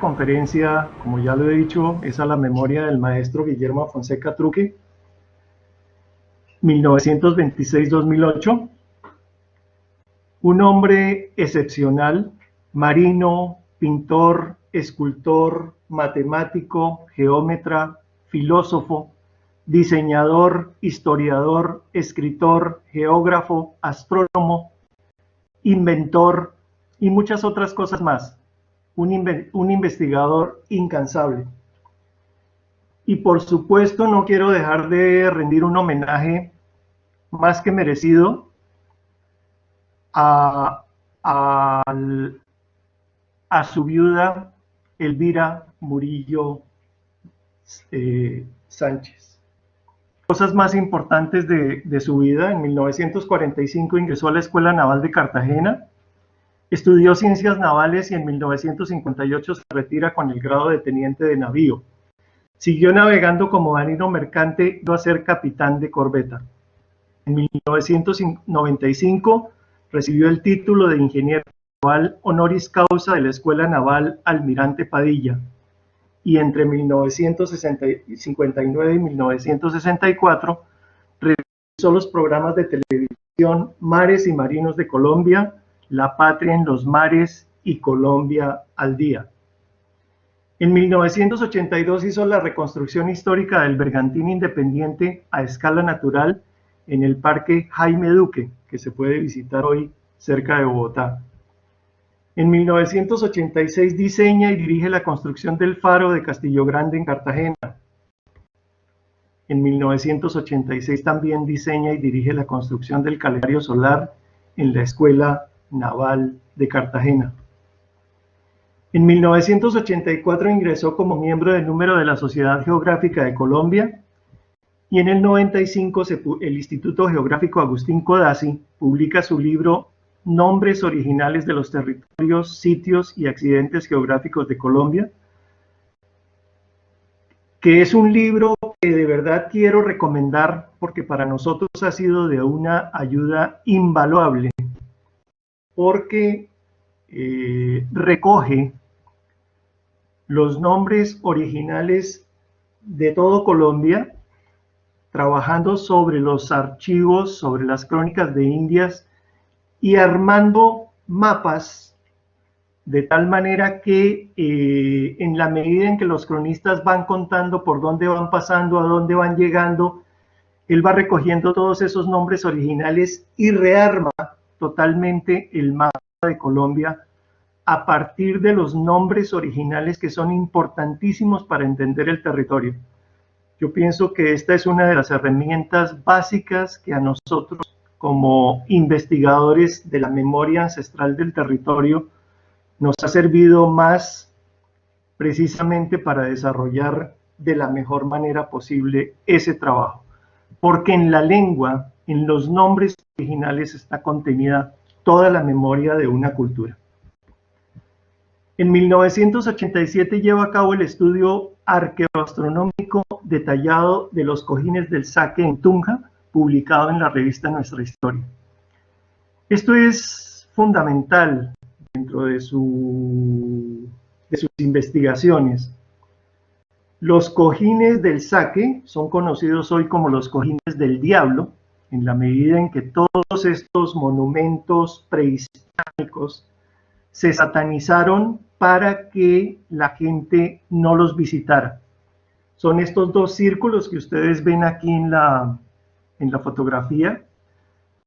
conferencia, como ya lo he dicho, es a la memoria del maestro Guillermo Fonseca Truque, 1926-2008. Un hombre excepcional, marino, pintor, escultor, matemático, geómetra, filósofo, diseñador, historiador, escritor, geógrafo, astrónomo, inventor y muchas otras cosas más. Un investigador incansable. Y por supuesto no quiero dejar de rendir un homenaje más que merecido a su viuda Elvira Murillo Sánchez. Cosas más importantes de su vida: en 1945 ingresó a la Escuela Naval de Cartagena, estudió ciencias navales y en 1958 se retira con el grado de teniente de navío. Siguió navegando como marino mercante, llegó a ser capitán de corbeta. En 1995 recibió el título de ingeniero naval honoris causa de la Escuela Naval Almirante Padilla. Y entre 1959 y 1964 realizó los programas de televisión Mares y Marinos de Colombia, La Patria en los Mares y Colombia al Día. En 1982 hizo la reconstrucción histórica del Bergantín Independiente a escala natural en el Parque Jaime Duque, que se puede visitar hoy cerca de Bogotá. En 1986 diseña y dirige la construcción del faro de Castillo Grande en Cartagena. En 1986 también diseña y dirige la construcción del calendario solar en la Escuela Naval de Cartagena. En 1984 ingresó como miembro del número de la Sociedad Geográfica de Colombia y en el 95 el Instituto Geográfico Agustín Codazzi publica su libro Nombres originales de los territorios, sitios y accidentes geográficos de Colombia, que es un libro que de verdad quiero recomendar porque para nosotros ha sido de una ayuda invaluable, porque recoge los nombres originales de todo Colombia, trabajando sobre los archivos, sobre las crónicas de Indias y armando mapas de tal manera que en la medida en que los cronistas van contando por dónde van pasando, a dónde van llegando, él va recogiendo todos esos nombres originales y rearma totalmente el mapa de Colombia a partir de los nombres originales que son importantísimos para entender el territorio. Yo pienso que esta es una de las herramientas básicas que a nosotros, como investigadores de la memoria ancestral del territorio, nos ha servido más precisamente para desarrollar de la mejor manera posible ese trabajo. Porque en la lengua, en los nombres originales, está contenida toda la memoria de una cultura. En 1987 lleva a cabo el estudio arqueoastronómico detallado de los cojines del Saque en Tunja, publicado en la revista Nuestra Historia. Esto es fundamental dentro de sus investigaciones. Los cojines del Saque son conocidos hoy como los cojines del diablo, en la medida en que todos estos monumentos prehispánicos se satanizaron para que la gente no los visitara. Son estos dos círculos que ustedes ven aquí en la fotografía,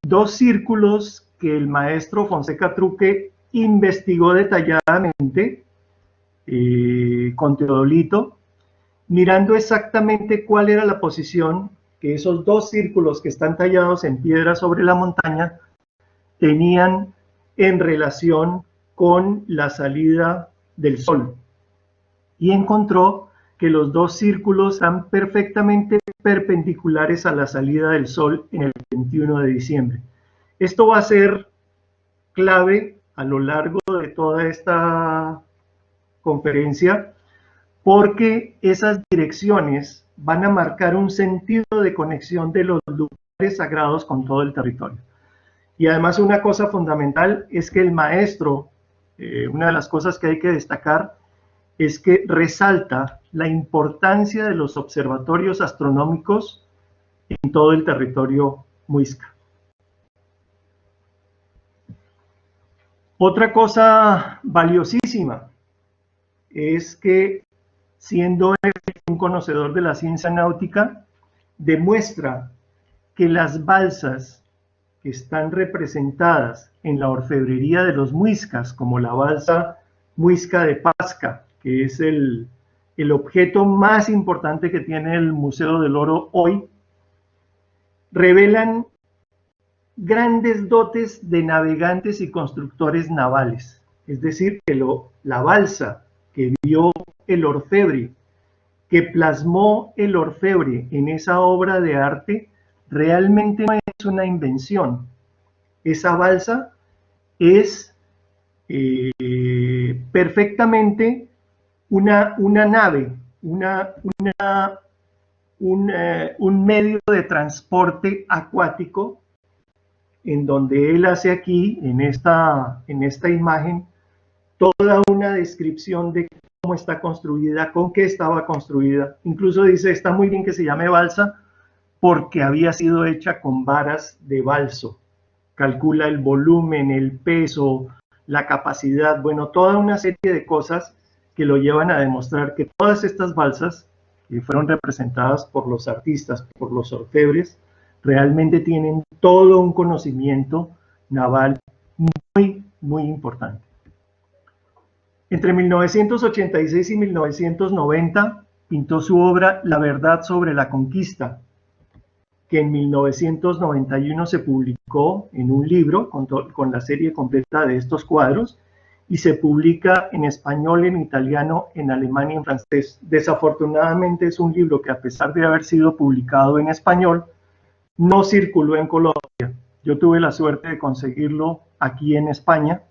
dos círculos que el maestro Fonseca Truque investigó detalladamente con Teodolito, mirando exactamente cuál era la posición que esos dos círculos que están tallados en piedra sobre la montaña tenían en relación con la salida del sol. Y encontró que los dos círculos están perfectamente perpendiculares a la salida del sol en el 21 de diciembre. Esto va a ser clave a lo largo de toda esta conferencia, porque esas direcciones van a marcar un sentido de conexión de los lugares sagrados con todo el territorio. Y además una cosa fundamental es que el maestro, una de las cosas que hay que destacar, es que resalta la importancia de los observatorios astronómicos en todo el territorio muisca. Otra cosa valiosísima es que, siendo él un conocedor de la ciencia náutica, demuestra que las balsas que están representadas en la orfebrería de los muiscas, como la balsa muisca de Pasca, que es el objeto más importante que tiene el Museo del Oro hoy, revelan grandes dotes de navegantes y constructores navales. Es decir, que la balsa que vio el orfebre, que plasmó el orfebre en esa obra de arte, realmente no es una invención. Esa balsa es perfectamente una nave, un medio de transporte acuático, en donde él hace aquí, en esta imagen, toda una descripción de cómo está construida, con qué estaba construida. Incluso dice, está muy bien que se llame balsa, porque había sido hecha con varas de balso. Calcula el volumen, el peso, la capacidad, bueno, toda una serie de cosas que lo llevan a demostrar que todas estas balsas, que fueron representadas por los artistas, por los orfebres, realmente tienen todo un conocimiento naval muy, muy importante. Entre 1986 y 1990 pintó su obra La verdad sobre la conquista, que en 1991 se publicó en un libro con la serie completa de estos cuadros, y se publica en español, en italiano, en alemán y en francés. Desafortunadamente es un libro que, a pesar de haber sido publicado en español, no circuló en Colombia. Yo tuve la suerte de conseguirlo aquí en España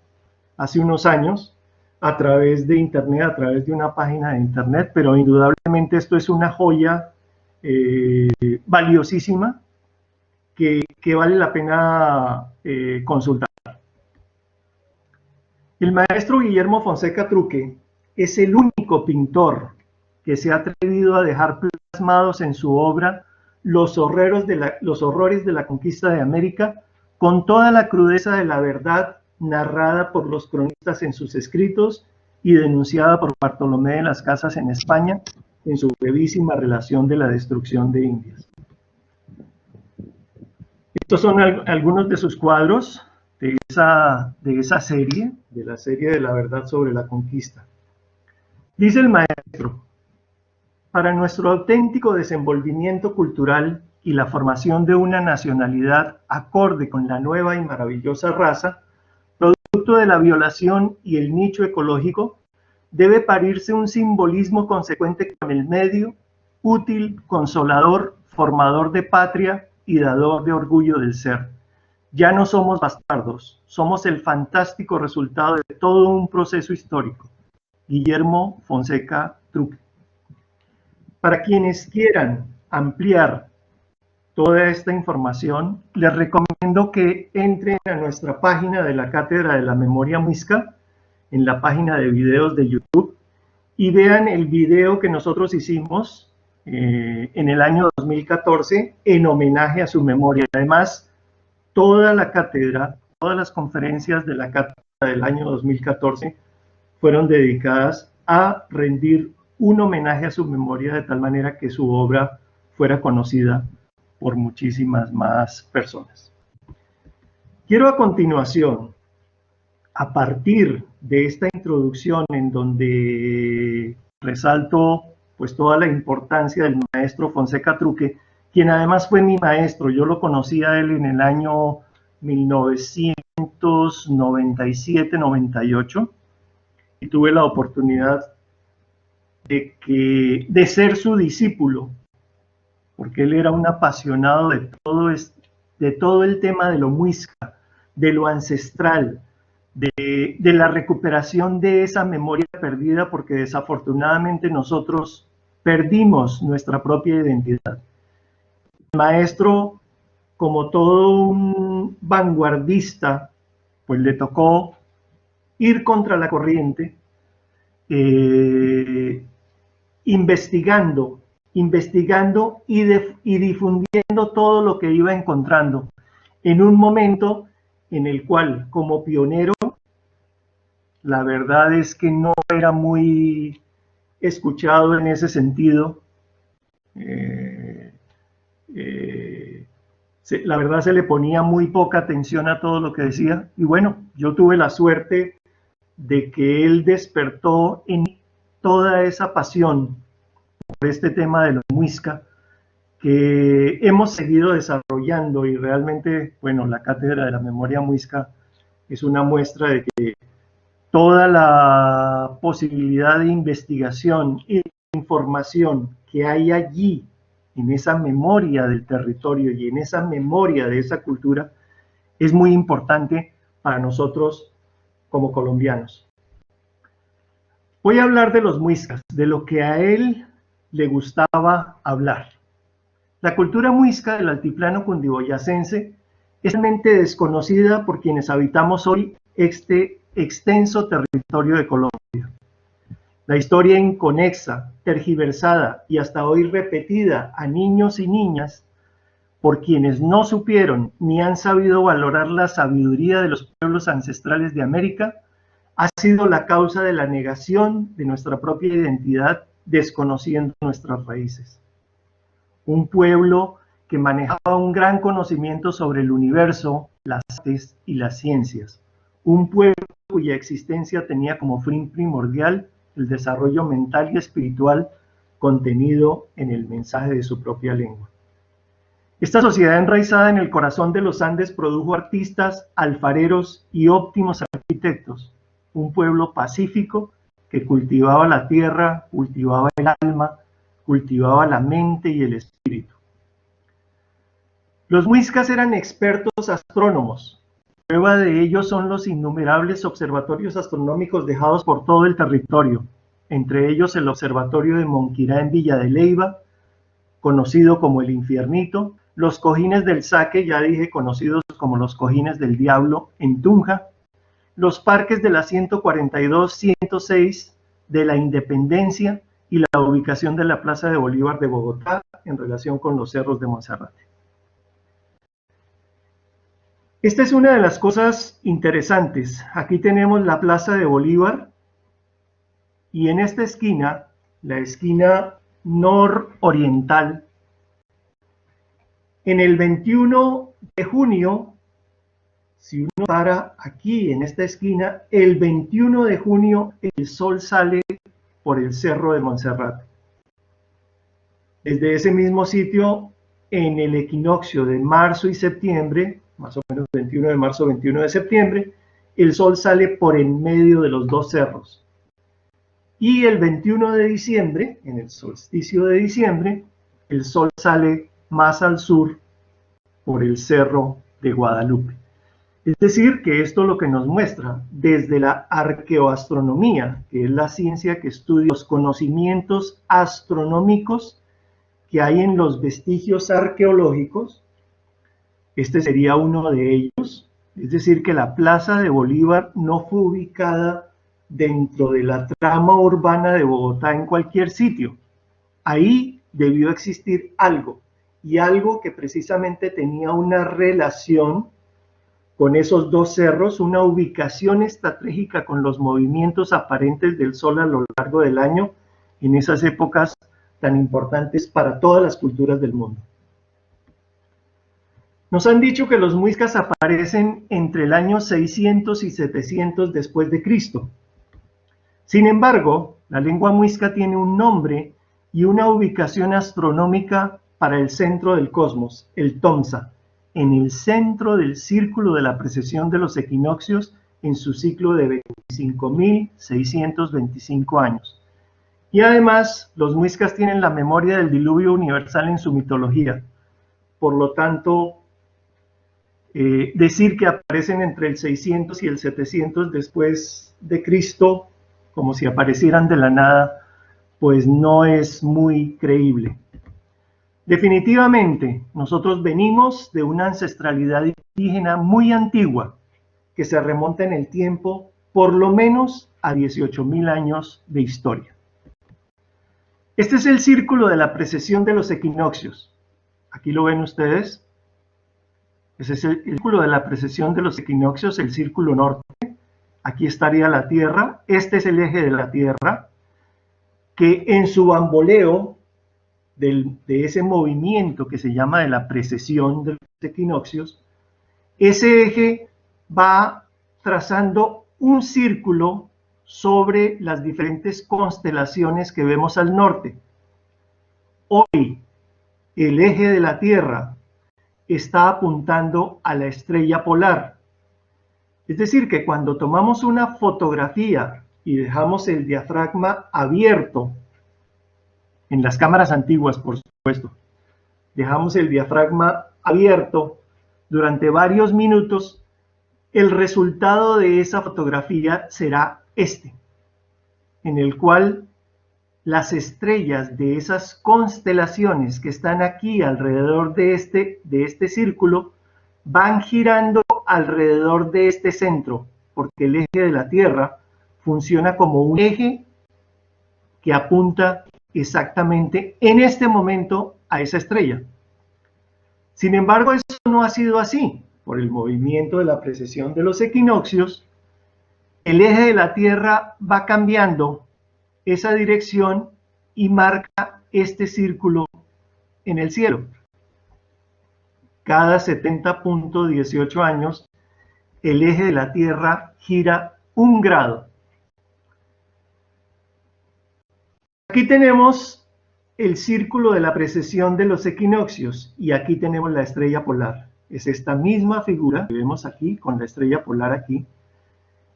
hace unos años a través de internet, a través de una página de internet, pero indudablemente esto es una joya valiosísima que vale la pena consultar. El maestro Guillermo Fonseca Truque es el único pintor que se ha atrevido a dejar plasmados en su obra los horrores de la conquista de América, con toda la crudeza de la verdad narrada por los cronistas en sus escritos y denunciada por Bartolomé de las Casas en España en su brevísima relación de la destrucción de Indias. Estos son algunos de sus cuadros de esa serie, de la serie de la verdad sobre la conquista. Dice el maestro: para nuestro auténtico desenvolvimiento cultural y la formación de una nacionalidad acorde con la nueva y maravillosa raza, producto de la violación y el nicho ecológico, debe parirse un simbolismo consecuente con el medio, útil, consolador, formador de patria y dador de orgullo del ser. Ya no somos bastardos, somos el fantástico resultado de todo un proceso histórico. Guillermo Fonseca Truque. Para quienes quieran ampliar toda esta información, les recomiendo que entren a nuestra página de la Cátedra de la Memoria Muisca, en la página de videos de YouTube, y vean el video que nosotros hicimos en el año 2014 en homenaje a su memoria. Además, toda la cátedra, todas las conferencias de la cátedra del año 2014 fueron dedicadas a rendir un homenaje a su memoria, de tal manera que su obra fuera conocida por muchísimas más personas. Quiero a continuación, a partir de esta introducción en donde resalto pues toda la importancia del maestro Fonseca Truque, quien además fue mi maestro. Yo lo conocí a él en el año 1997-98 y tuve la oportunidad de ser su discípulo, porque él era un apasionado de todo el tema de lo muisca, de lo ancestral, de la recuperación de esa memoria perdida, porque desafortunadamente nosotros perdimos nuestra propia identidad. El maestro, como todo un vanguardista, pues le tocó ir contra la corriente investigando y difundiendo todo lo que iba encontrando en un momento en el cual, como pionero, la verdad es que no era muy escuchado en ese sentido. La verdad se le ponía muy poca atención a todo lo que decía. Y bueno, yo tuve la suerte de que él despertó en toda esa pasión por este tema de los muisca que hemos seguido desarrollando, y realmente, bueno, la Cátedra de la Memoria Muisca es una muestra de que toda la posibilidad de investigación y de información que hay allí en esa memoria del territorio y en esa memoria de esa cultura es muy importante para nosotros como colombianos. Voy a hablar de los muiscas, de lo que a él le gustaba hablar. La cultura muisca del altiplano cundiboyacense es realmente desconocida por quienes habitamos hoy este extenso territorio de Colombia. La historia inconexa, tergiversada y hasta hoy repetida a niños y niñas por quienes no supieron ni han sabido valorar la sabiduría de los pueblos ancestrales de América, ha sido la causa de la negación de nuestra propia identidad, desconociendo nuestras raíces. Un pueblo que manejaba un gran conocimiento sobre el universo, las artes y las ciencias. Un pueblo cuya existencia tenía como fin primordial el desarrollo mental y espiritual contenido en el mensaje de su propia lengua. Esta sociedad enraizada en el corazón de los Andes produjo artistas, alfareros y óptimos arquitectos. Un pueblo pacífico que cultivaba la tierra, cultivaba el alma, cultivaba la mente y el espíritu. Los muiscas eran expertos astrónomos. Prueba de ello son los innumerables observatorios astronómicos dejados por todo el territorio, entre ellos el observatorio de Monquirá en Villa de Leyva, conocido como el Infiernito, los Cojines del Saque, ya dije, conocidos como los Cojines del Diablo en Tunja, los parques de la 142, 106 de la Independencia y la ubicación de la Plaza de Bolívar de Bogotá en relación con los cerros de Monserrate. Esta es una de las cosas interesantes. Aquí tenemos la Plaza de Bolívar y en esta esquina, la esquina nororiental, en el 21 de junio, si uno para aquí en esta esquina, el 21 de junio el sol sale por el Cerro de Monserrate. Desde ese mismo sitio, en el equinoccio de marzo y septiembre, más o menos 21 de marzo, 21 de septiembre, el sol sale por en medio de los dos cerros. Y el 21 de diciembre, en el solsticio de diciembre, el sol sale más al sur por el Cerro de Guadalupe. Es decir, que esto lo que nos muestra desde la arqueoastronomía, que es la ciencia que estudia los conocimientos astronómicos que hay en los vestigios arqueológicos, este sería uno de ellos, es decir, que la Plaza de Bolívar no fue ubicada dentro de la trama urbana de Bogotá en cualquier sitio. Ahí debió existir algo, y algo que precisamente tenía una relación con esos dos cerros, una ubicación estratégica con los movimientos aparentes del sol a lo largo del año en esas épocas tan importantes para todas las culturas del mundo. Nos han dicho que los muiscas aparecen entre el año 600 y 700 después de Cristo. Sin embargo, la lengua muisca tiene un nombre y una ubicación astronómica para el centro del cosmos, el Tomsa, en el centro del círculo de la precesión de los equinoccios en su ciclo de 25.625 años. Y además, los muiscas tienen la memoria del diluvio universal en su mitología. Por lo tanto, decir que aparecen entre el 600 y el 700 después de Cristo, como si aparecieran de la nada, pues no es muy creíble. Definitivamente, nosotros venimos de una ancestralidad indígena muy antigua, que se remonta en el tiempo por lo menos a 18.000 años de historia. Este es el círculo de la precesión de los equinoccios. Aquí lo ven ustedes. Ese es el círculo de la precesión de los equinoccios, el círculo norte. Aquí estaría la Tierra. Este es el eje de la Tierra, que en su bamboleo de ese movimiento que se llama de la precesión de los equinoccios, ese eje va trazando un círculo sobre las diferentes constelaciones que vemos al norte. Hoy, el eje de la Tierra está apuntando a la estrella polar. Es decir, que cuando tomamos una fotografía y dejamos el diafragma abierto, en las cámaras antiguas, por supuesto, dejamos el diafragma abierto durante varios minutos, el resultado de esa fotografía será este, en el cual las estrellas de esas constelaciones que están aquí alrededor de este círculo van girando alrededor de este centro, porque el eje de la Tierra funciona como un eje que apunta exactamente en este momento a esa estrella. Sin embargo, eso no ha sido así. Por el movimiento de la precesión de los equinoccios, el eje de la Tierra va cambiando esa dirección y marca este círculo en el cielo. Cada 70.18 años, el eje de la Tierra gira 1 grado. Aquí tenemos el círculo de la precesión de los equinoccios y aquí tenemos la estrella polar. Es esta misma figura que vemos aquí con la estrella polar aquí.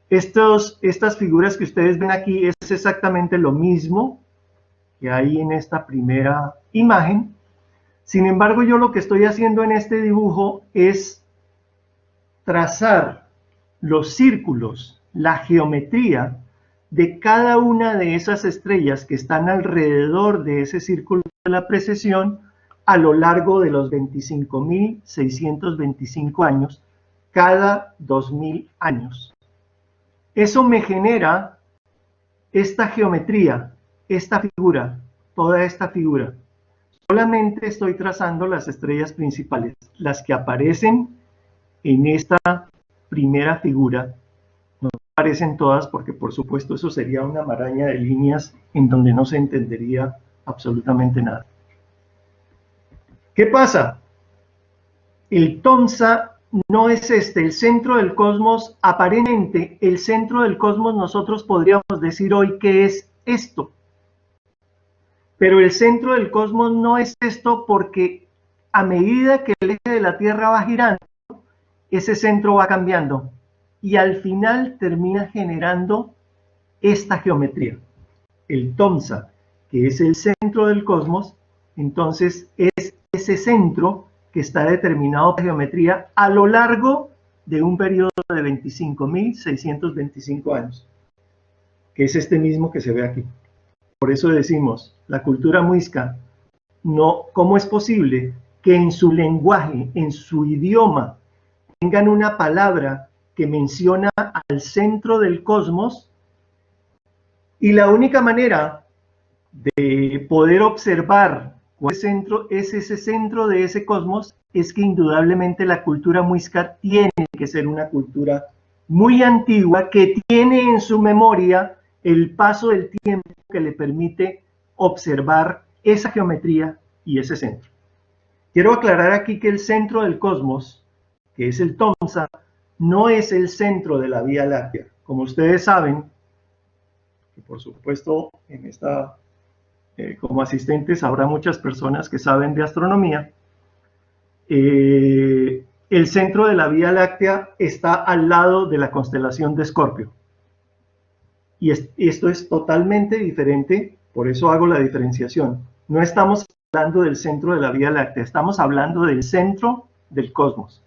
Estas figuras que ustedes ven aquí es exactamente lo mismo que hay en esta primera imagen. Sin embargo, yo lo que estoy haciendo en este dibujo es trazar los círculos, la geometría de cada una de esas estrellas que están alrededor de ese círculo de la precesión a lo largo de los 25.625 años, cada 2.000 años. Eso me genera esta geometría, esta figura, toda esta figura. Solamente estoy trazando las estrellas principales, las que aparecen en esta primera figura. No aparecen todas porque, por supuesto, eso sería una maraña de líneas en donde no se entendería absolutamente nada. ¿Qué pasa? El Tomsa no es el centro del cosmos. Aparentemente, el centro del cosmos nosotros podríamos decir hoy que es esto. Pero el centro del cosmos no es esto porque a medida que el eje de la Tierra va girando, ese centro va cambiando y al final termina generando esta geometría. El Tomsa, que es el centro del cosmos, entonces es ese centro que está determinado por geometría a lo largo de un periodo de 25.625 años, que es este mismo que se ve aquí. Por eso decimos, la cultura muisca, no, ¿cómo es posible que en su lenguaje, en su idioma, tengan una palabra que menciona al centro del cosmos? Y la única manera de poder observar cuál centro es ese centro de ese cosmos es que indudablemente la cultura muisca tiene que ser una cultura muy antigua que tiene en su memoria el paso del tiempo que le permite observar esa geometría y ese centro. Quiero aclarar aquí que el centro del cosmos, que es el Tomsa, no es el centro de la Vía Láctea. Como ustedes saben, y por supuesto en esta, como asistentes habrá muchas personas que saben de astronomía, el centro de la Vía Láctea está al lado de la constelación de Escorpio. Y esto es totalmente diferente, por eso hago la diferenciación. No estamos hablando del centro de la Vía Láctea, estamos hablando del centro del cosmos,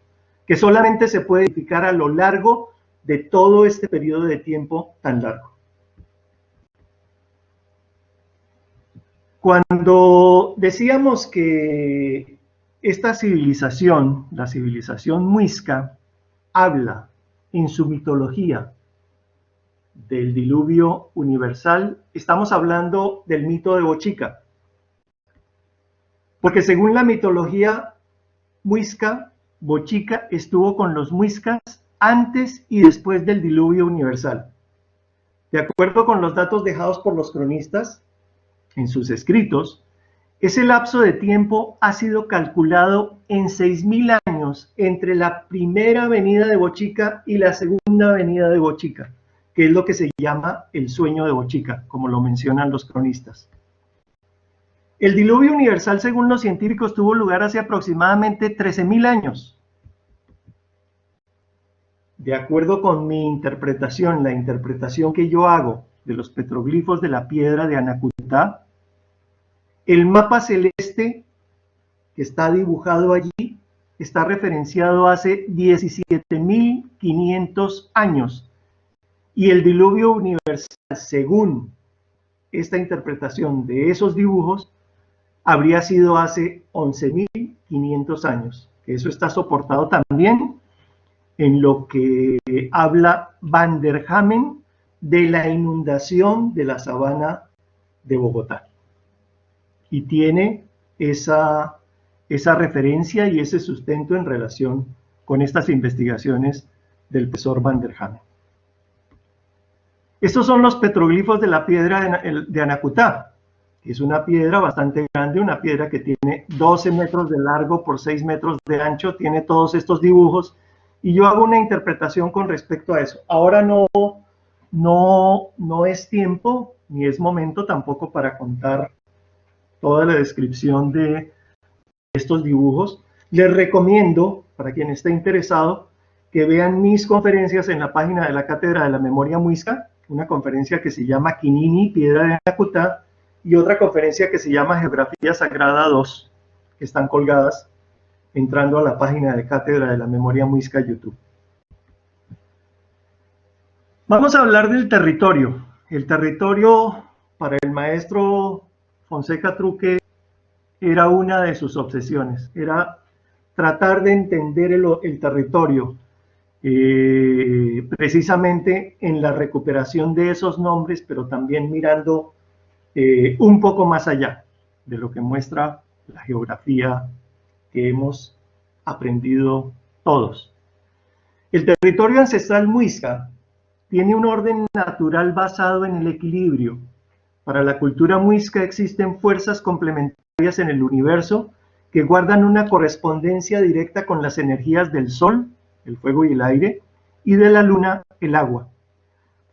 que solamente se puede identificar a lo largo de todo este periodo de tiempo tan largo. Cuando decíamos que esta civilización, la civilización muisca, habla en su mitología del diluvio universal, estamos hablando del mito de Bochica. Porque según la mitología muisca, Bochica estuvo con los muiscas antes y después del diluvio universal. De acuerdo con los datos dejados por los cronistas en sus escritos, ese lapso de tiempo ha sido calculado en 6000 años entre la primera venida de Bochica y la segunda venida de Bochica, que es lo que se llama el sueño de Bochica, como lo mencionan los cronistas. El diluvio universal, según los científicos, tuvo lugar hace aproximadamente 13.000 años. De acuerdo con mi interpretación, la interpretación que yo hago de los petroglifos de la piedra de Anacutá, el mapa celeste que está dibujado allí está referenciado hace 17.500 años. Y el diluvio universal, según esta interpretación de esos dibujos, habría sido hace 11.500 años. Eso está soportado también en lo que habla Van der Hamen de la inundación de la sabana de Bogotá. Y tiene esa referencia y ese sustento en relación con estas investigaciones del profesor Van der Hamen. Estos son los petroglifos de la piedra de Anacutá. Es una piedra bastante grande, una piedra que tiene 12 metros de largo por 6 metros de ancho, tiene todos estos dibujos, y yo hago una interpretación con respecto a eso. Ahora no es tiempo, ni es momento tampoco para contar toda la descripción de estos dibujos. Les recomiendo, para quien esté interesado, que vean mis conferencias en la página de la Cátedra de la Memoria Muisca, una conferencia que se llama Quinini, Piedra de Anacutá, y otra conferencia que se llama Geografía Sagrada 2, que están colgadas entrando a la página de Cátedra de la Memoria Muisca YouTube. Vamos a hablar del territorio. El territorio para el maestro Fonseca Truque era una de sus obsesiones, era tratar de entender el territorio, precisamente en la recuperación de esos nombres, pero también mirando un poco más allá de lo que muestra la geografía que hemos aprendido todos. El territorio ancestral muisca tiene un orden natural basado en el equilibrio. Para la cultura muisca existen fuerzas complementarias en el universo que guardan una correspondencia directa con las energías del sol, el fuego y el aire, y de la luna, el agua.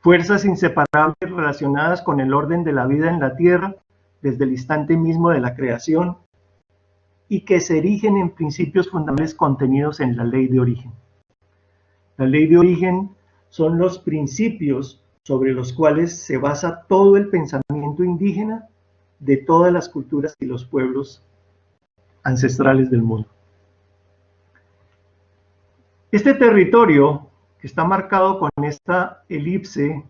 Fuerzas inseparables relacionadas con el orden de la vida en la Tierra desde el instante mismo de la creación y que se erigen en principios fundamentales contenidos en la ley de origen. La ley de origen son los principios sobre los cuales se basa todo el pensamiento indígena de todas las culturas y los pueblos ancestrales del mundo. Este territorio que está marcado con esta elipse,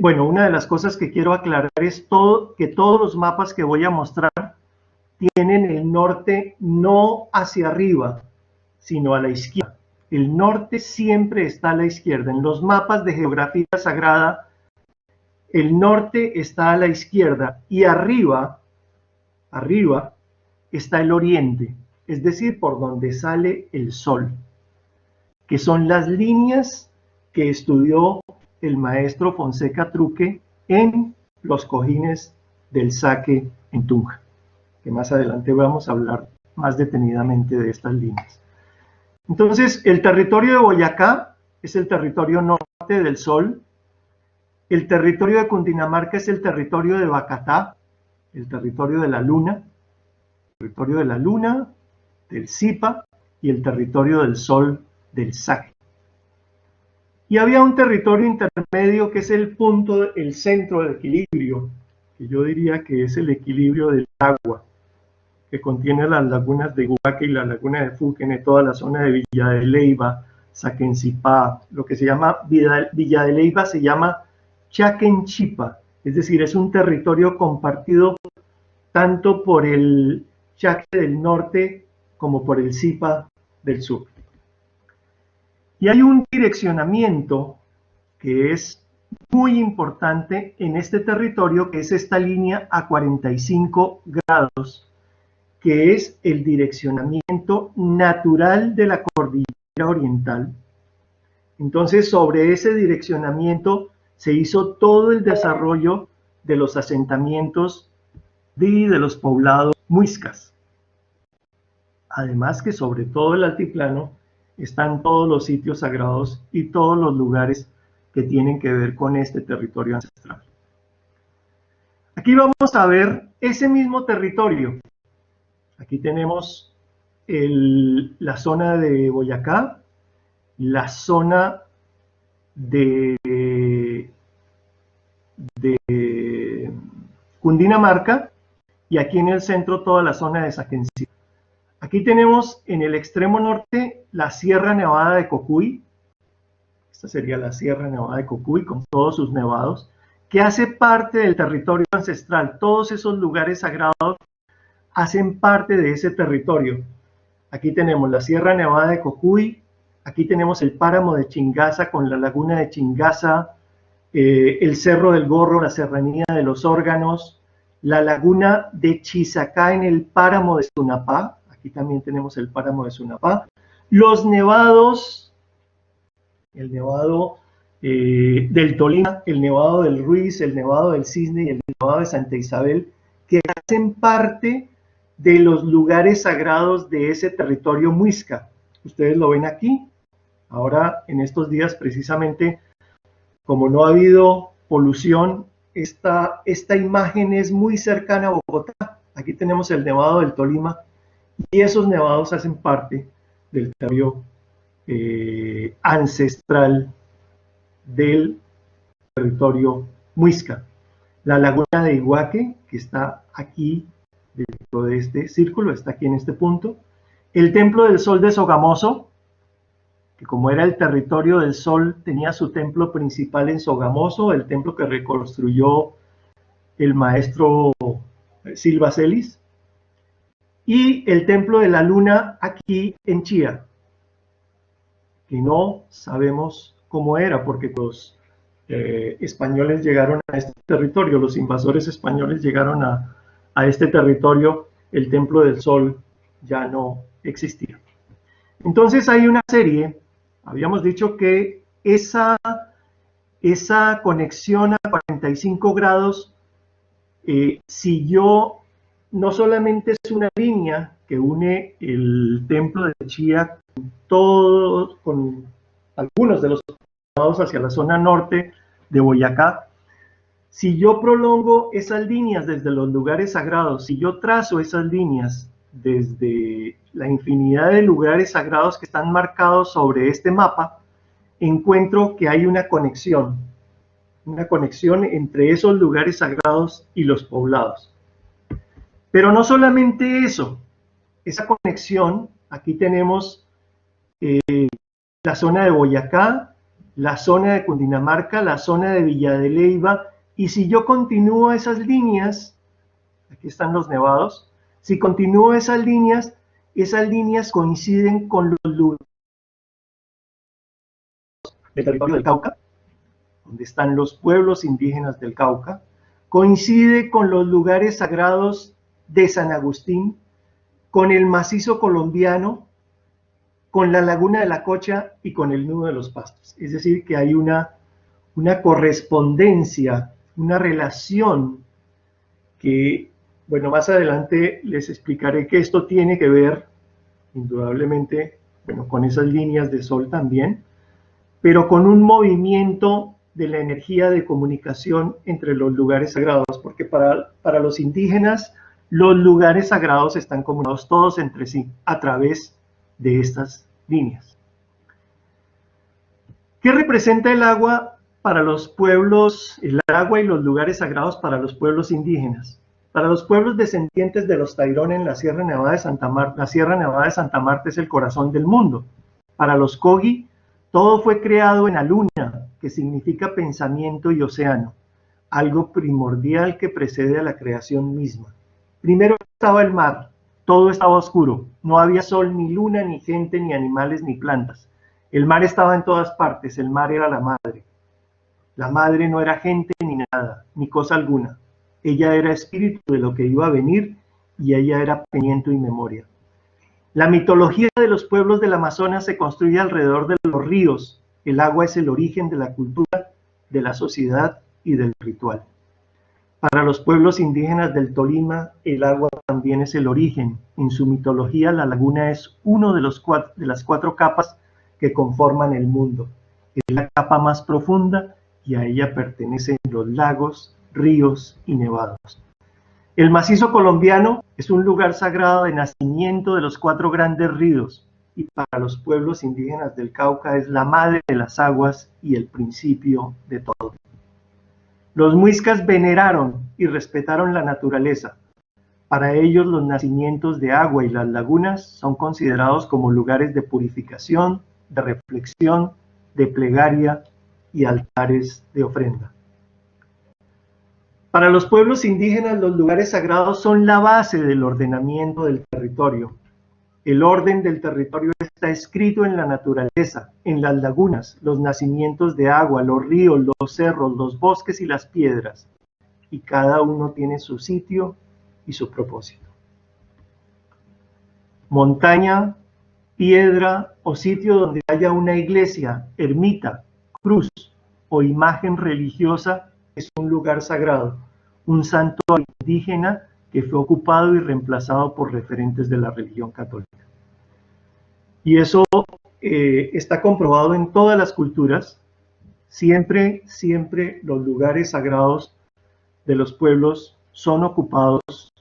bueno, una de las cosas que quiero aclarar es que todos los mapas que voy a mostrar tienen el norte no hacia arriba, sino a la izquierda. El norte siempre está a la izquierda. En los mapas de geografía sagrada, el norte está a la izquierda y arriba está el oriente, es decir, por donde sale el sol, que son las líneas que estudió el maestro Fonseca Truque en los cojines del Saque en Tunja, que más adelante vamos a hablar más detenidamente de estas líneas. Entonces, el territorio de Boyacá es el territorio norte del sol, el territorio de Cundinamarca es el territorio de Bacatá, el territorio de la luna, del Zipa y el territorio del sol del Saque. Y había un territorio intermedio que es el punto, el centro de equilibrio, que yo diría que es el equilibrio del agua, que contiene las lagunas de Guaque y la laguna de Fúquene, toda la zona de Villa de Leyva, Saquencipá, lo que se llama Villa de Leyva se llama Chaquenchipa, es decir, es un territorio compartido tanto por el Chaque del norte como por el Zipa del sur. Y hay un direccionamiento que es muy importante en este territorio, que es esta línea a 45 grados, que es el direccionamiento natural de la cordillera oriental. Entonces, sobre ese direccionamiento se hizo todo el desarrollo de los asentamientos y de los poblados muiscas. Además que sobre todo el altiplano están todos los sitios sagrados y todos los lugares que tienen que ver con este territorio ancestral. Aquí vamos a ver ese mismo territorio. Aquí tenemos la zona de Boyacá, la zona de Cundinamarca y aquí en el centro toda la zona de Saquencí. Aquí tenemos en el extremo norte la Sierra Nevada de Cocuy. Esta sería la Sierra Nevada de Cocuy con todos sus nevados, que hace parte del territorio ancestral. Todos esos lugares sagrados hacen parte de ese territorio. Aquí tenemos la Sierra Nevada de Cocuy, aquí tenemos el páramo de Chingaza con la laguna de Chingaza, el Cerro del Gorro, la Serranía de los Órganos, la laguna de Chizacá en el páramo de Sunapá, aquí también tenemos el páramo de Sunapá, los nevados, el nevado del Tolima, el nevado del Ruiz, el nevado del Cisne y el nevado de Santa Isabel, que hacen parte de los lugares sagrados de ese territorio muisca. Ustedes lo ven aquí. Ahora, en estos días, precisamente, como no ha habido polución, esta imagen es muy cercana a Bogotá. Aquí tenemos el nevado del Tolima y esos nevados hacen parte del territorio ancestral del territorio muisca. La laguna de Iguaque, que está aquí dentro de este círculo, está aquí en este punto. El templo del sol de Sogamoso, que como era el territorio del sol, tenía su templo principal en Sogamoso, el templo que reconstruyó el maestro Silva Celis. Y el templo de la luna aquí en Chía, que no sabemos cómo era, porque los españoles llegaron a este territorio, los invasores españoles llegaron a este territorio, el Templo del Sol ya no existía. Entonces hay una serie, habíamos dicho que esa conexión a 45 grados siguió, no solamente es una línea que une el templo de Chía con algunos de los lados hacia la zona norte de Boyacá. Si yo prolongo esas líneas desde los lugares sagrados, si yo trazo esas líneas desde la infinidad de lugares sagrados que están marcados sobre este mapa, encuentro que hay una conexión entre esos lugares sagrados y los poblados. Pero no solamente eso, esa conexión, aquí tenemos la zona de Boyacá, la zona de Cundinamarca, la zona de Villa de Leyva, y si yo continúo esas líneas, aquí están los nevados, si continúo esas líneas coinciden con los lugares del territorio del Cauca, donde están los pueblos indígenas del Cauca, coincide con los lugares sagrados de San Agustín, con el macizo colombiano, con la laguna de la Cocha y con el nudo de los Pastos. Es decir, que hay una correspondencia, una relación que, bueno, más adelante les explicaré que esto tiene que ver, indudablemente, bueno, con esas líneas de sol también, pero con un movimiento de la energía de comunicación entre los lugares sagrados, porque para los indígenas los lugares sagrados están comunicados todos entre sí a través de estas líneas. ¿Qué representa el agua para los pueblos, el agua y los lugares sagrados para los pueblos indígenas? Para los pueblos descendientes de los Tairón en la Sierra Nevada de Santa Marta, la Sierra Nevada de Santa Marta es el corazón del mundo. Para los Kogi, todo fue creado en Aluna, que significa pensamiento y océano, algo primordial que precede a la creación misma. Primero estaba el mar, todo estaba oscuro, no había sol, ni luna, ni gente, ni animales, ni plantas. El mar estaba en todas partes, el mar era la madre. La madre no era gente ni nada, ni cosa alguna. Ella era espíritu de lo que iba a venir y ella era pensamiento y memoria. La mitología de los pueblos del Amazonas se construye alrededor de los ríos. El agua es el origen de la cultura, de la sociedad y del ritual. Para los pueblos indígenas del Tolima, el agua también es el origen. En su mitología, la laguna es uno de las cuatro capas que conforman el mundo. Es la capa más profunda y a ella pertenecen los lagos, ríos y nevados. El macizo colombiano es un lugar sagrado de nacimiento de los cuatro grandes ríos y para los pueblos indígenas del Cauca es la madre de las aguas y el principio de todo. Los muiscas veneraron y respetaron la naturaleza. Para ellos los nacimientos de agua y las lagunas son considerados como lugares de purificación, de reflexión, de plegaria y altares de ofrenda. Para los pueblos indígenas, los lugares sagrados son la base del ordenamiento del territorio. El orden del territorio está escrito en la naturaleza, en las lagunas, los nacimientos de agua, los ríos, los cerros, los bosques y las piedras. Y cada uno tiene su sitio y su propósito. Montaña, piedra o sitio donde haya una iglesia, ermita, cruz o imagen religiosa es un lugar sagrado, un santuario indígena que fue ocupado y reemplazado por referentes de la religión católica. Y eso está comprobado en todas las culturas. Siempre los lugares sagrados de los pueblos son ocupados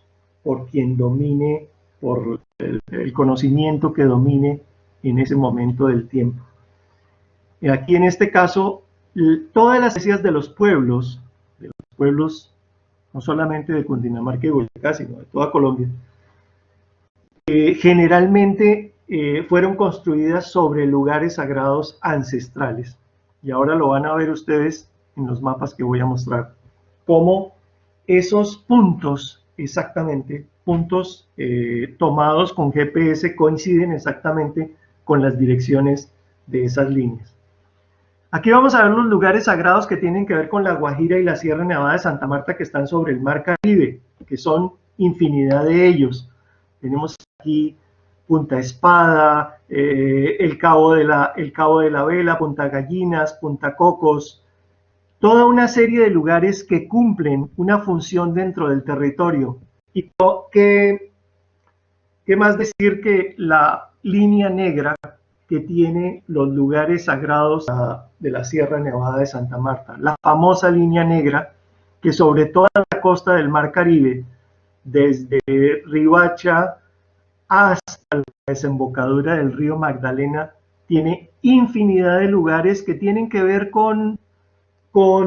por quien domine, por el conocimiento que domine en ese momento del tiempo. Y aquí en este caso, todas las iglesias de los pueblos no solamente de Cundinamarca y Boyacá, sino de toda Colombia, generalmente fueron construidas sobre lugares sagrados ancestrales. Y ahora lo van a ver ustedes en los mapas que voy a mostrar, cómo esos puntos, exactamente, puntos tomados con GPS coinciden exactamente con las direcciones de esas líneas. Aquí vamos a ver los lugares sagrados que tienen que ver con la Guajira y la Sierra Nevada de Santa Marta, que están sobre el Mar Caribe, que son infinidad de ellos. Tenemos aquí Punta Espada, el Cabo de la Vela, Punta Gallinas, Punta Cocos, toda una serie de lugares que cumplen una función dentro del territorio. Y qué más decir que la línea negra que tiene los lugares sagrados de la Sierra Nevada de Santa Marta, la famosa línea negra que sobre toda la costa del Mar Caribe, desde Riohacha hasta la desembocadura del río Magdalena, tiene infinidad de lugares que tienen que ver con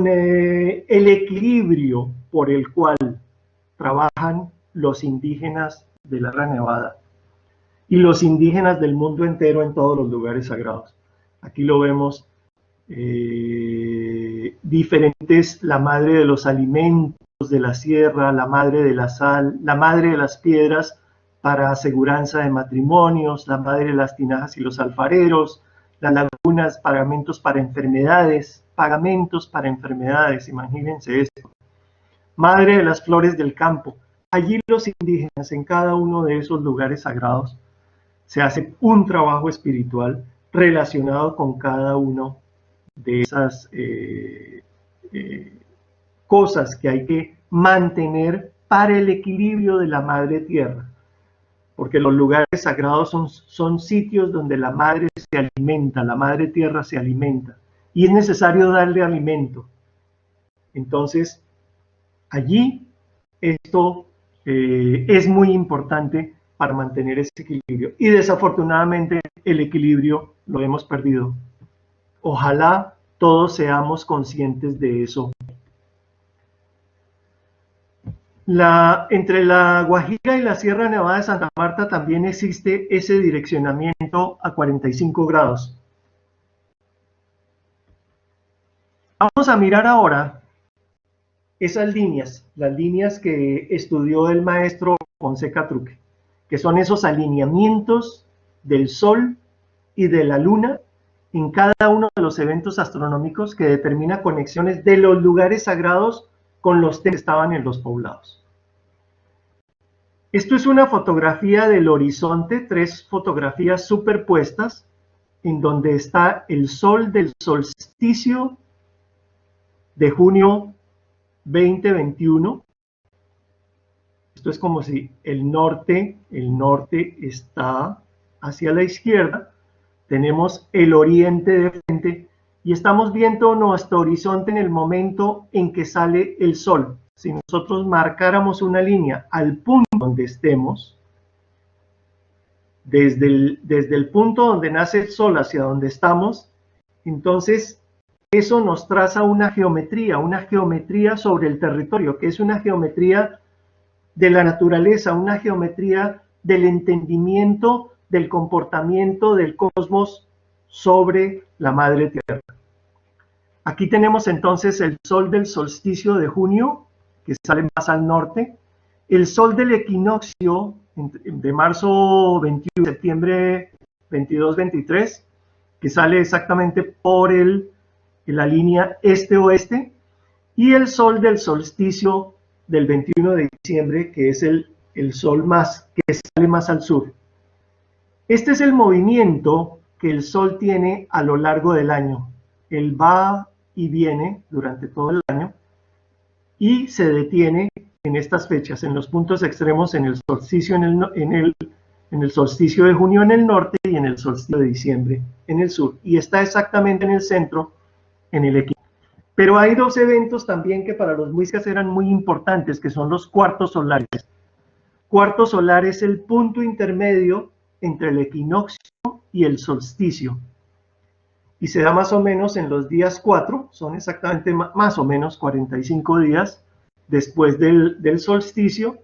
el equilibrio por el cual trabajan los indígenas de la Sierra Nevada y los indígenas del mundo entero en todos los lugares sagrados. Aquí lo vemos, diferentes, la madre de los alimentos de la sierra, la madre de la sal, la madre de las piedras para aseguranza de matrimonios, la madre de las tinajas y los alfareros, las lagunas, pagamentos para enfermedades, imagínense esto. Madre de las flores del campo. Allí los indígenas, en cada uno de esos lugares sagrados, se hace un trabajo espiritual relacionado con cada uno de esas cosas que hay que mantener para el equilibrio de la madre tierra. Porque los lugares sagrados son sitios donde la madre se alimenta, la madre tierra se alimenta, y es necesario darle alimento. Entonces, allí esto es muy importante para mantener ese equilibrio. Y desafortunadamente el equilibrio lo hemos perdido. Ojalá todos seamos conscientes de eso. Entre la Guajira y la Sierra Nevada de Santa Marta también existe ese direccionamiento a 45 grados. Vamos a mirar ahora esas líneas, las líneas que estudió el maestro Fonseca Truque, que son esos alineamientos del Sol y de la Luna en cada uno de los eventos astronómicos que determina conexiones de los lugares sagrados con los que estaban en los poblados. Esto es una fotografía del horizonte, 3 fotografías superpuestas, en donde está el sol del solsticio de junio 2021. Esto es como si el norte está hacia la izquierda, tenemos el oriente de frente y estamos viendo nuestro horizonte en el momento en que sale el sol. Si nosotros marcáramos una línea al punto donde estemos, desde el punto donde nace el sol hacia donde estamos, entonces eso nos traza una geometría sobre el territorio, que es una geometría de la naturaleza, una geometría del entendimiento del comportamiento del cosmos sobre la madre tierra. Aquí tenemos entonces el sol del solsticio de junio, que sale más al norte, el sol del equinoccio de marzo 21, septiembre 22-23, que sale exactamente por la línea este-oeste, y el sol del solsticio del 21 de diciembre, que es el sol que sale más al sur. Este es el movimiento que el sol tiene a lo largo del año. Él va y viene durante todo el año y se detiene en estas fechas, en los puntos extremos, en el solsticio, en el solsticio de junio en el norte y en el solsticio de diciembre en el sur. Y está exactamente en el centro, en el equinoccio. Pero hay 2 eventos también que para los muiscas eran muy importantes, que son los cuartos solares. Cuarto solar es el punto intermedio entre el equinoccio y el solsticio. Y se da más o menos en los días 4, son exactamente más o menos 45 días después del solsticio,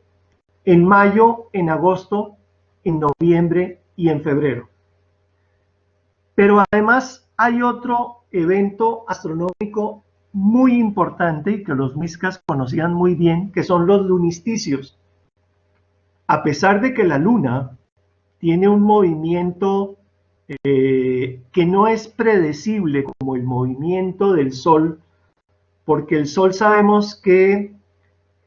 en mayo, en agosto, en noviembre y en febrero. Pero además hay otro evento astronómico muy importante y que los muiscas conocían muy bien, que son los lunisticios. A pesar de que la luna tiene un movimiento que no es predecible como el movimiento del sol, porque el sol sabemos que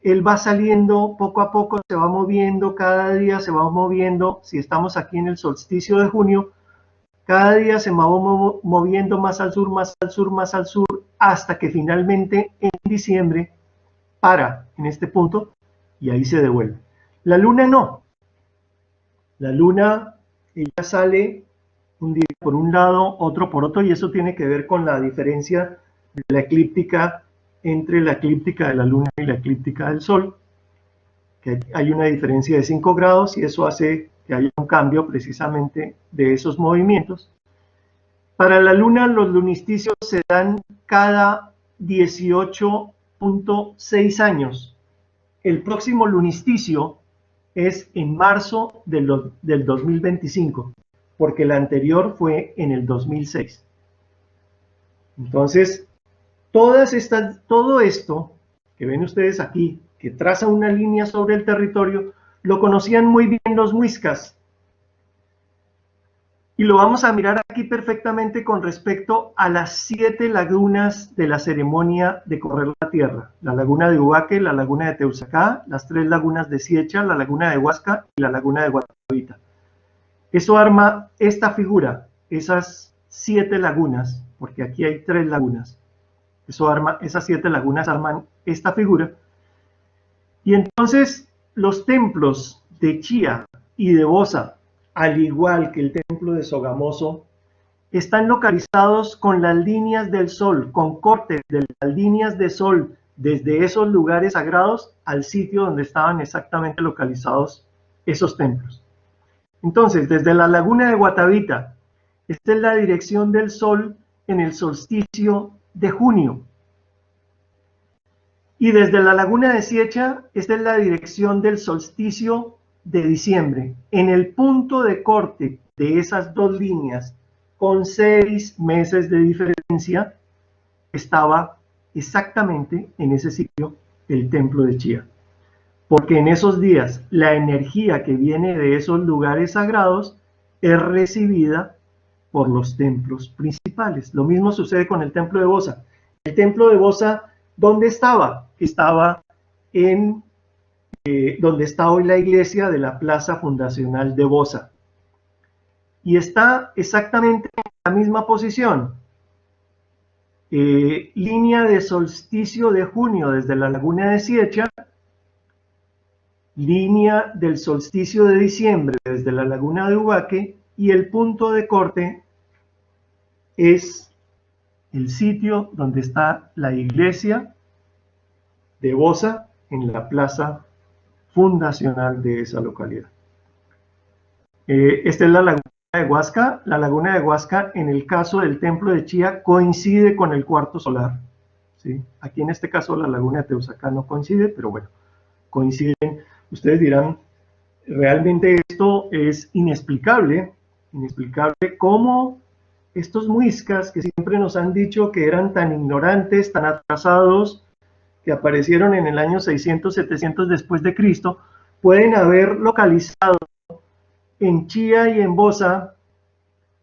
él va saliendo poco a poco, se va moviendo, cada día se va moviendo. Si estamos aquí en el solsticio de junio, cada día se va moviendo más al sur, más al sur, más al sur, hasta que finalmente en diciembre para en este punto y ahí se devuelve. La luna no. La luna, ella sale un día por un lado, otro por otro, y eso tiene que ver con la diferencia de la eclíptica entre la eclíptica de la luna y la eclíptica del sol, que hay una diferencia de 5 grados y eso hace que haya un cambio precisamente de esos movimientos. Para la luna los lunisticios se dan cada 18.6 años. El próximo lunisticio es en marzo del 2025, porque el anterior fue en el 2006. Entonces, todo esto que ven ustedes aquí, que traza una línea sobre el territorio, lo conocían muy bien los muiscas. Y lo vamos a mirar aquí perfectamente con respecto a las 7 lagunas de la ceremonia de correr la tierra. La laguna de Ubaque, la laguna de Teusacá, las 3 lagunas de Siecha, la laguna de Huasca y la laguna de Guatavita. Eso arma esta figura, esas 7 lagunas, porque aquí hay 3 lagunas. Esas 7 lagunas arman esta figura. Y entonces los templos de Chía y de Bosa, al igual que el templo de Sogamoso, están localizados con las líneas del sol, con cortes de las líneas de sol desde esos lugares sagrados al sitio donde estaban exactamente localizados esos templos. Entonces, desde la laguna de Guatavita, esta es la dirección del sol en el solsticio de junio. Y desde la laguna de Siecha, esta es la dirección del solsticio de diciembre. En el punto de corte de esas 2 líneas, con 6 meses de diferencia, estaba exactamente en ese sitio el templo de Chía. Porque en esos días la energía que viene de esos lugares sagrados es recibida por los templos principales. Lo mismo sucede con el templo de Boza. El templo de Boza, ¿dónde estaba? Estaba en donde está hoy la iglesia de la Plaza Fundacional de Boza. Y está exactamente en la misma posición. Línea de solsticio de junio desde la laguna de Siecha, línea del solsticio de diciembre desde la laguna de Ubaque, y el punto de corte es el sitio donde está la iglesia de Boza en la plaza fundacional de esa localidad. Esta es la laguna de Huasca. La laguna de Huasca, en el caso del templo de Chía, coincide con el cuarto solar, ¿sí? Aquí en este caso la laguna de Teusacán no coincide, pero bueno, coinciden. Ustedes dirán, realmente esto es inexplicable cómo estos muiscas que siempre nos han dicho que eran tan ignorantes, tan atrasados, que aparecieron en el año 600, 700 después de Cristo, pueden haber localizado en Chía y en Boza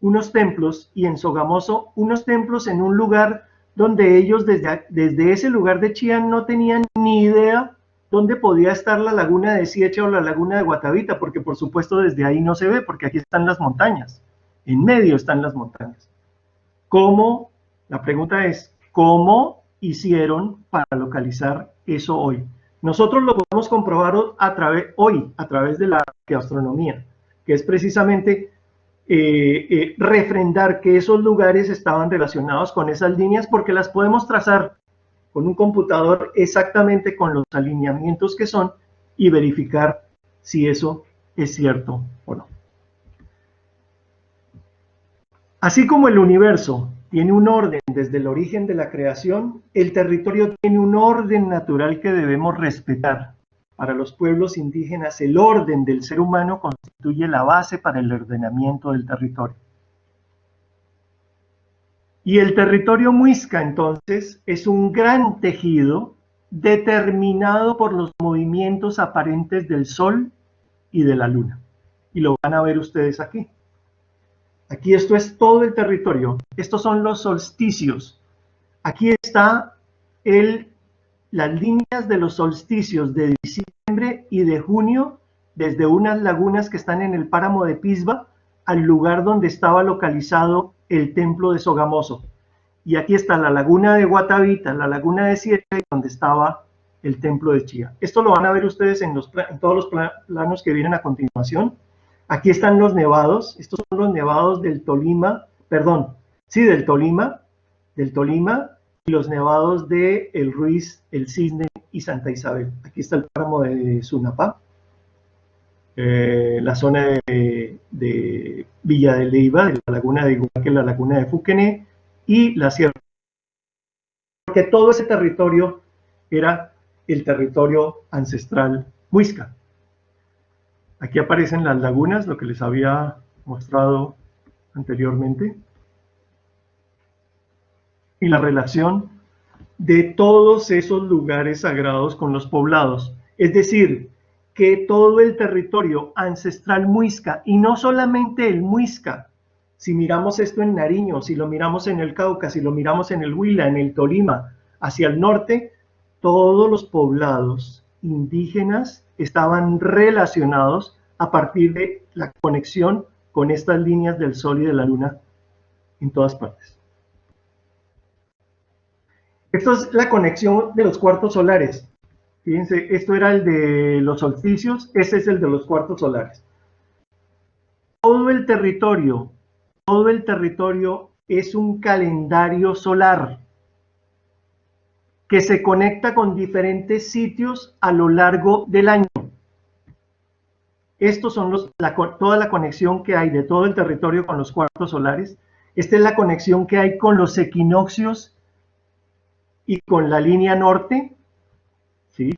unos templos, y en Sogamoso unos templos en un lugar donde ellos desde ese lugar de Chía no tenían ni idea dónde podía estar la laguna de Siecha o la laguna de Guatavita, porque por supuesto desde ahí no se ve, porque aquí están las montañas, en medio están las montañas. ¿Cómo? La pregunta es, ¿cómo hicieron para localizar eso hoy? Nosotros lo podemos comprobar hoy a través de la arqueoastronomía, que es precisamente refrendar que esos lugares estaban relacionados con esas líneas, porque las podemos trazar con un computador exactamente con los alineamientos que son y verificar si eso es cierto o no. Así como el universo tiene un orden desde el origen de la creación, el territorio tiene un orden natural que debemos respetar. Para los pueblos indígenas, el orden del ser humano constituye la base para el ordenamiento del territorio. Y el territorio muisca, entonces, es un gran tejido determinado por los movimientos aparentes del Sol y de la Luna. Y lo van a ver ustedes aquí. Aquí esto es todo el territorio. Estos son los solsticios. Aquí está las líneas de los solsticios de diciembre y de junio, desde unas lagunas que están en el páramo de Pisba al lugar donde estaba localizado el templo de Sogamoso. Y aquí está la laguna de Guatavita, la laguna de Siecha, donde estaba el templo de Chía. Esto lo van a ver ustedes en todos los planos que vienen a continuación. Aquí están los nevados. Estos son los nevados del Tolima, del Tolima, y los nevados de El Ruiz, El Cisne y Santa Isabel. Aquí está el páramo de Sunapá, la zona de Villa de Leyva, de la laguna de Iguaque, la laguna de Fuquené y la sierra. Porque todo ese territorio era el territorio ancestral muisca. Aquí aparecen las lagunas, lo que les había mostrado anteriormente, y la relación de todos esos lugares sagrados con los poblados. Es decir, que todo el territorio ancestral muisca, y no solamente el muisca, si miramos esto en Nariño, si lo miramos en el Cauca, si lo miramos en el Huila, en el Tolima, hacia el norte, todos los poblados indígenas estaban relacionados a partir de la conexión con estas líneas del Sol y de la Luna en todas partes. Esto es la conexión de los cuartos solares. Fíjense, esto era el de los solsticios, ese es el de los cuartos solares. Todo el territorio es un calendario solar que se conecta con diferentes sitios a lo largo del año. Estos son toda la conexión que hay de todo el territorio con los cuartos solares. Esta es la conexión que hay con los equinoccios y con la línea norte, ¿sí?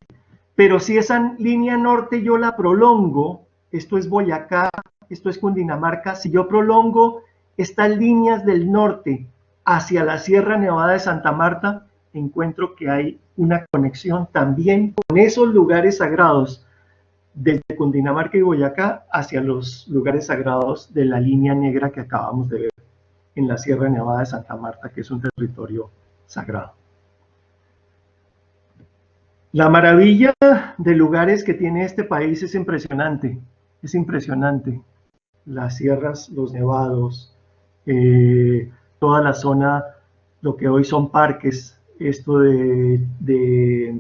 Pero si esa línea norte yo la prolongo, esto es Boyacá, esto es Cundinamarca, si yo prolongo estas líneas del norte hacia la Sierra Nevada de Santa Marta, encuentro que hay una conexión también con esos lugares sagrados desde Cundinamarca y Boyacá hacia los lugares sagrados de la línea negra que acabamos de ver en la Sierra Nevada de Santa Marta, que es un territorio sagrado. La maravilla de lugares que tiene este país es impresionante, es impresionante. Las sierras, los nevados, toda la zona, lo que hoy son parques, esto de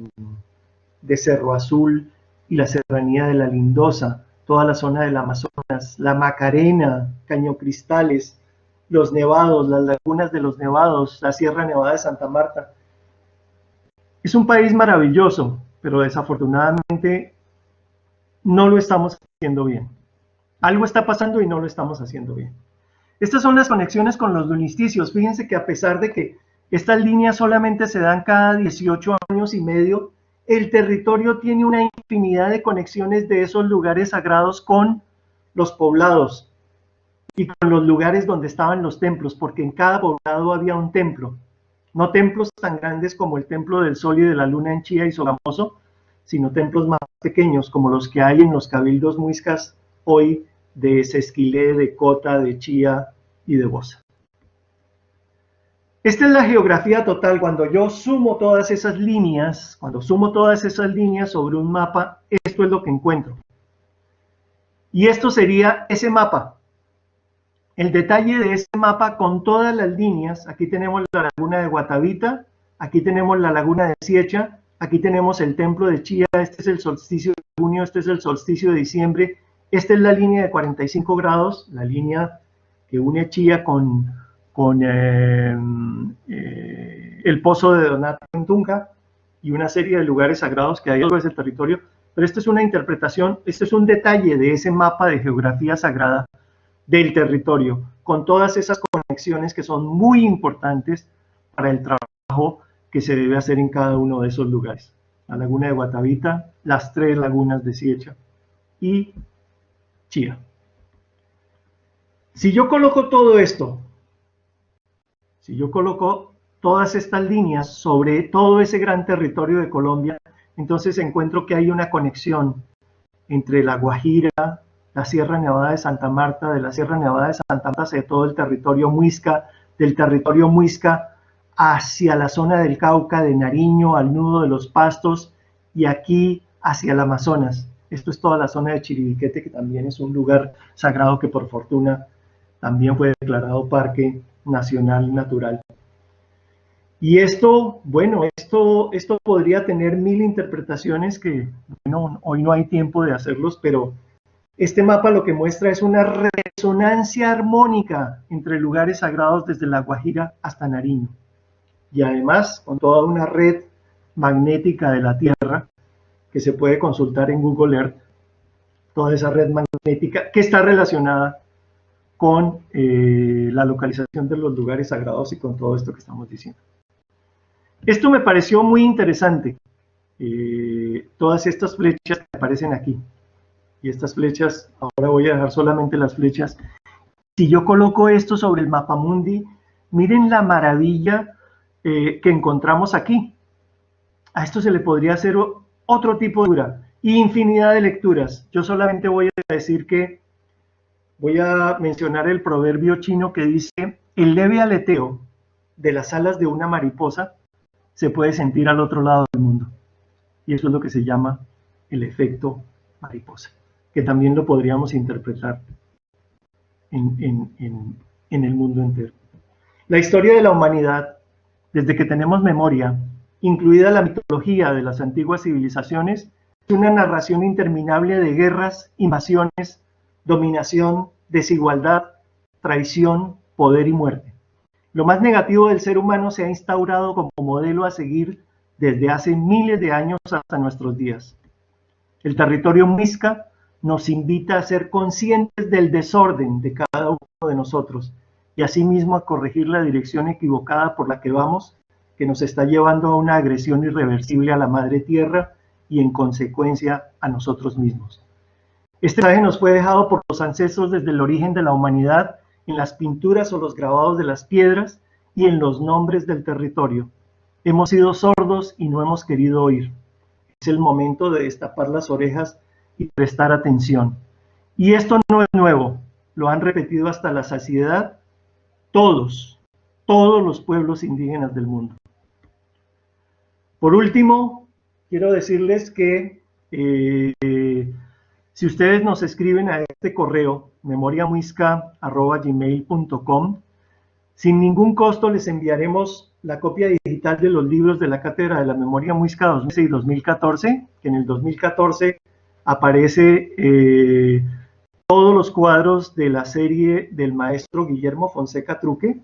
Cerro Azul y la serranía de la Lindosa, toda la zona del Amazonas, la Macarena, Caño Cristales, los nevados, las lagunas de los nevados, la Sierra Nevada de Santa Marta. Es un país maravilloso, pero desafortunadamente no lo estamos haciendo bien. Algo está pasando y no lo estamos haciendo bien. Estas son las conexiones con los lunisticios. Fíjense que a pesar de que estas líneas solamente se dan cada 18 años y medio, el territorio tiene una infinidad de conexiones de esos lugares sagrados con los poblados y con los lugares donde estaban los templos, porque en cada poblado había un templo. No templos tan grandes como el Templo del Sol y de la Luna en Chía y Sogamoso, sino templos más pequeños, como los que hay en los cabildos muiscas hoy de Sesquilé, de Cota, de Chía y de Bosa. Esta es la geografía total. Cuando yo sumo todas esas líneas, sobre un mapa, esto es lo que encuentro. Y esto sería ese mapa. El detalle de este mapa con todas las líneas, aquí tenemos la laguna de Guatavita, aquí tenemos la laguna de Siecha, aquí tenemos el templo de Chía, este es el solsticio de junio, este es el solsticio de diciembre, esta es la línea de 45 grados, la línea que une Chía con el pozo de Donato en Tunja y una serie de lugares sagrados que hay alrededor de ese territorio, pero esta es una interpretación, este es un detalle de ese mapa de geografía sagrada del territorio, con todas esas conexiones que son muy importantes para el trabajo que se debe hacer en cada uno de esos lugares. La laguna de Guatavita, las 3 lagunas de Siecha y Chía. Si yo coloco todo esto, si yo coloco todas estas líneas sobre todo ese gran territorio de Colombia, entonces encuentro que hay una conexión entre La Guajira, la Sierra Nevada de Santa Marta, de la Sierra Nevada de Santa Marta hacia todo el territorio muisca, del territorio muisca hacia la zona del Cauca, de Nariño, al nudo de los Pastos, y aquí hacia el Amazonas. Esto es toda la zona de Chiribiquete, que también es un lugar sagrado que por fortuna también fue declarado Parque Nacional Natural. Y esto, bueno, esto podría tener 1000 interpretaciones que, bueno, hoy no hay tiempo de hacerlos, pero este mapa lo que muestra es una resonancia armónica entre lugares sagrados desde La Guajira hasta Nariño. Y además con toda una red magnética de la Tierra que se puede consultar en Google Earth, toda esa red magnética que está relacionada con la localización de los lugares sagrados y con todo esto que estamos diciendo. Esto me pareció muy interesante, todas estas flechas que aparecen aquí. Y estas flechas, ahora voy a dejar solamente las flechas. Si yo coloco esto sobre el mapamundi, miren la maravilla que encontramos aquí. A esto se le podría hacer otro tipo de lectura, infinidad de lecturas. Yo solamente voy a decir que, voy a mencionar el proverbio chino que dice, el leve aleteo de las alas de una mariposa se puede sentir al otro lado del mundo. Y eso es lo que se llama el efecto mariposa, que también lo podríamos interpretar en el mundo entero. La historia de la humanidad, desde que tenemos memoria, incluida la mitología de las antiguas civilizaciones, es una narración interminable de guerras, invasiones, dominación, desigualdad, traición, poder y muerte. Lo más negativo del ser humano se ha instaurado como modelo a seguir desde hace miles de años hasta nuestros días. El territorio muisca nos invita a ser conscientes del desorden de cada uno de nosotros y asimismo a corregir la dirección equivocada por la que vamos, que nos está llevando a una agresión irreversible a la madre tierra y en consecuencia a nosotros mismos. Este mensaje nos fue dejado por los ancestros desde el origen de la humanidad en las pinturas o los grabados de las piedras y en los nombres del territorio. Hemos sido sordos y no hemos querido oír. Es el momento de destapar las orejas y prestar atención. Y esto no es nuevo, lo han repetido hasta la saciedad todos los pueblos indígenas del mundo. Por último, quiero decirles que si ustedes nos escriben a este correo, memoriamuisca@gmail.com, sin ningún costo les enviaremos la copia digital de los libros de la Cátedra de la Memoria Muisca 2006 y 2014, que en el 2014 aparece todos los cuadros de la serie del maestro Guillermo Fonseca Truque.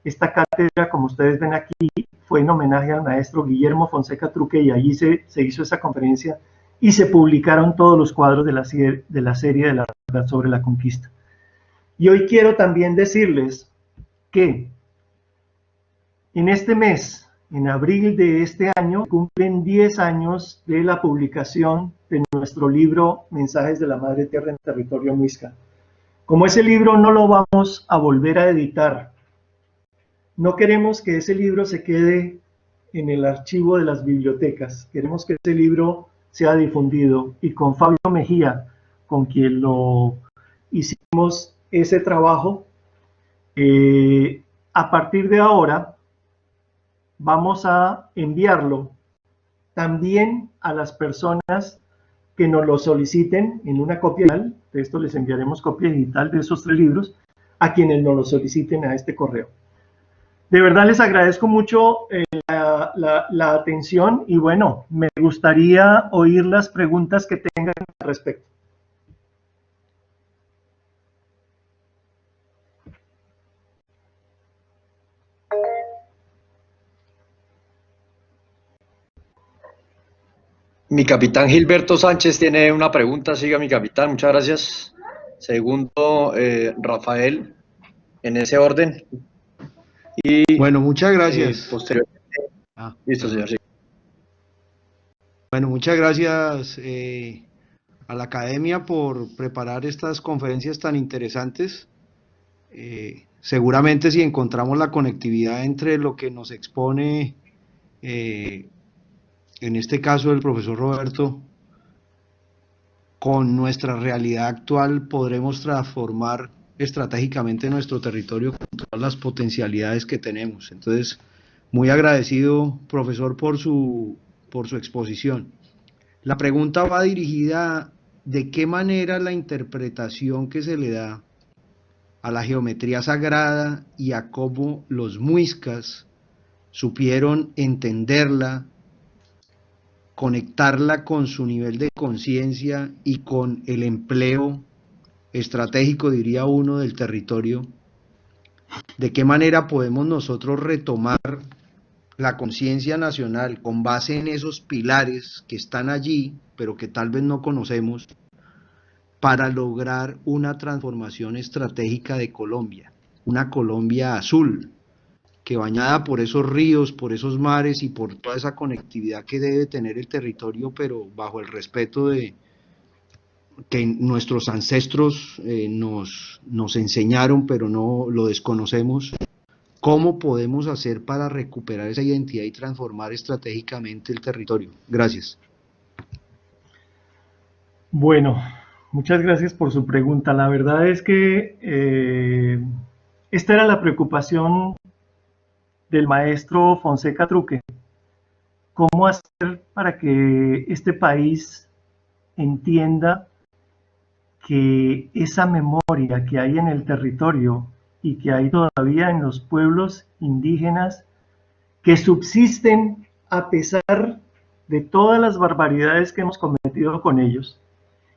Esta cátedra, como ustedes ven aquí, fue en homenaje al maestro Guillermo Fonseca Truque y allí se hizo esa conferencia y se publicaron todos los cuadros de la serie de la Verdad sobre la Conquista. Y hoy quiero también decirles que en este mes, en abril de este año, cumplen 10 años de la publicación de nuestro libro Mensajes de la Madre Tierra en Territorio Muisca. Como ese libro no lo vamos a volver a editar, no queremos que ese libro se quede en el archivo de las bibliotecas, queremos que ese libro sea difundido, y con Fabio Mejía, con quien lo hicimos ese trabajo, a partir de ahora vamos a enviarlo también a las personas que nos lo soliciten en una copia digital. De esto les enviaremos copia digital de esos 3 libros a quienes nos lo soliciten a este correo. De verdad les agradezco mucho la atención y bueno, me gustaría oír las preguntas que tengan al respecto. Mi capitán Gilberto Sánchez tiene una pregunta. Siga, mi capitán, muchas gracias. Segundo, Rafael, en ese orden. Y bueno, muchas gracias. Posteriormente. Listo, señor. Sí. Bueno, muchas gracias a la academia por preparar estas conferencias tan interesantes. Seguramente si encontramos la conectividad entre lo que nos expone en este caso el profesor Roberto, con nuestra realidad actual podremos transformar estratégicamente nuestro territorio con todas las potencialidades que tenemos. Entonces, muy agradecido, profesor, por su exposición. La pregunta va dirigida: ¿de qué manera la interpretación que se le da a la geometría sagrada y a cómo los muiscas supieron entenderla, conectarla con su nivel de conciencia y con el empleo estratégico, diría uno, del territorio? ¿De qué manera podemos nosotros retomar la conciencia nacional con base en esos pilares que están allí, pero que tal vez no conocemos, para lograr una transformación estratégica de Colombia, una Colombia azul, que bañada por esos ríos, por esos mares y por toda esa conectividad que debe tener el territorio, pero bajo el respeto de que nuestros ancestros nos enseñaron, pero no lo desconocemos? ¿Cómo podemos hacer para recuperar esa identidad y transformar estratégicamente el territorio? Gracias. Bueno, muchas gracias por su pregunta. La verdad es que esta era la preocupación del maestro Fonseca Truque. ¿Cómo hacer para que este país entienda que esa memoria que hay en el territorio y que hay todavía en los pueblos indígenas que subsisten a pesar de todas las barbaridades que hemos cometido con ellos,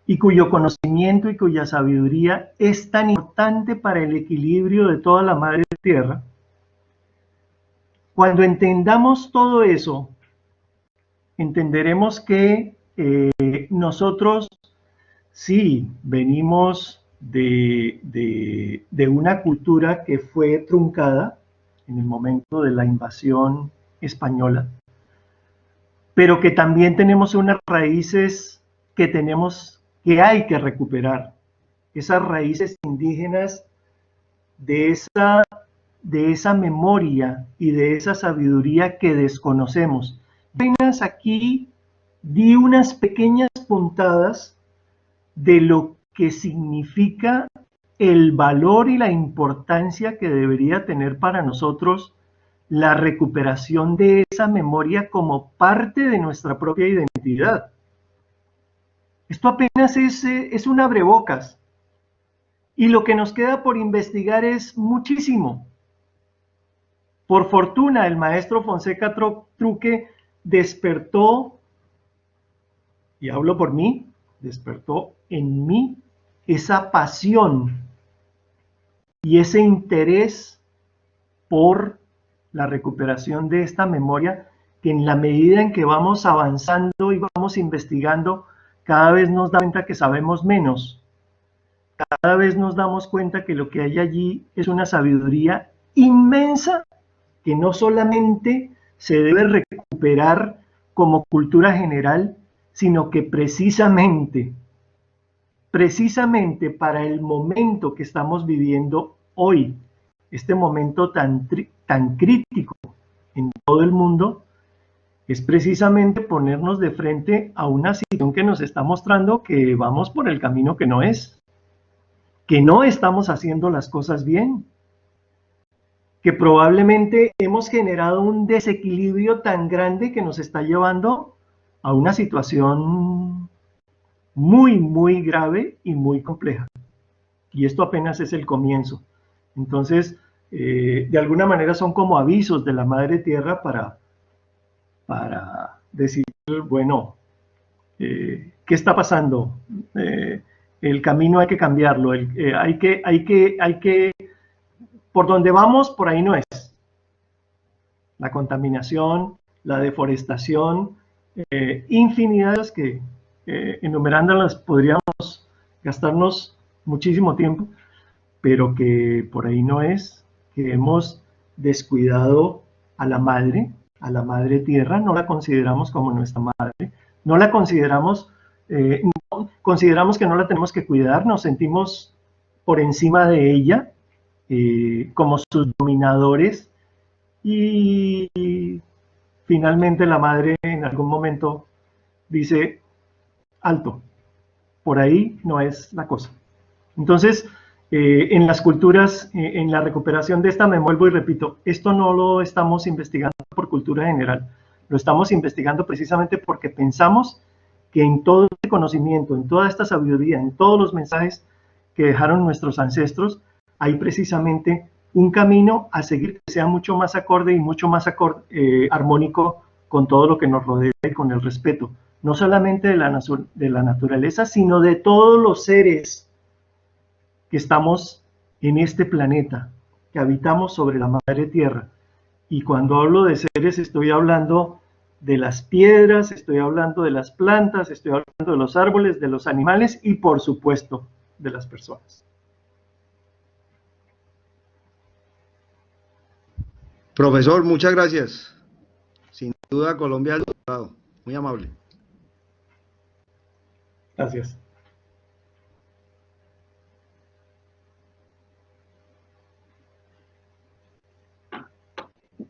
y cuyo conocimiento y cuya sabiduría es tan importante para el equilibrio de toda la madre tierra? Cuando entendamos todo eso, entenderemos que nosotros sí venimos de una cultura que fue truncada en el momento de la invasión española, pero que también tenemos unas raíces que hay que recuperar, esas raíces indígenas de esa memoria y de esa sabiduría que desconocemos. Apenas aquí di unas pequeñas puntadas de lo que significa el valor y la importancia que debería tener para nosotros la recuperación de esa memoria como parte de nuestra propia identidad. Esto apenas es un abrebocas. Y lo que nos queda por investigar es muchísimo. Por fortuna, el maestro Fonseca Truque despertó, y hablo por mí, despertó en mí esa pasión y ese interés por la recuperación de esta memoria, que en la medida en que vamos avanzando y vamos investigando, cada vez nos damos cuenta que sabemos menos. Cada vez nos damos cuenta que lo que hay allí es una sabiduría inmensa que no solamente se debe recuperar como cultura general, sino que precisamente para el momento que estamos viviendo hoy, este momento tan crítico en todo el mundo, es precisamente ponernos de frente a una situación que nos está mostrando que vamos por el camino que no es, que no estamos haciendo las cosas bien, que probablemente hemos generado un desequilibrio tan grande que nos está llevando a una situación muy grave y muy compleja. Y esto apenas es el comienzo. Entonces, de alguna manera son como avisos de la Madre Tierra para decir, bueno, ¿qué está pasando? El camino hay que cambiarlo, por donde vamos, por ahí no es. La contaminación, la deforestación, infinidad de las que enumerándolas podríamos gastarnos muchísimo tiempo, pero que por ahí no es, que hemos descuidado a la madre tierra, no la consideramos como nuestra madre, no la consideramos, consideramos que no la tenemos que cuidar, nos sentimos por encima de ella, como sus dominadores, y finalmente la madre en algún momento dice, alto, por ahí no es la cosa. Entonces, en las culturas, en la recuperación de esta, me vuelvo y repito, esto no lo estamos investigando por cultura general, lo estamos investigando precisamente porque pensamos que en todo este conocimiento, en toda esta sabiduría, en todos los mensajes que dejaron nuestros ancestros, hay precisamente un camino a seguir que sea mucho más acorde y mucho más armónico con todo lo que nos rodea y con el respeto, no solamente de la naturaleza, sino de todos los seres que estamos en este planeta, que habitamos sobre la madre tierra. Y cuando hablo de seres, estoy hablando de las piedras, estoy hablando de las plantas, estoy hablando de los árboles, de los animales y, por supuesto, de las personas. Profesor, muchas gracias. Sin duda, Colombia al lado. Muy amable. Gracias.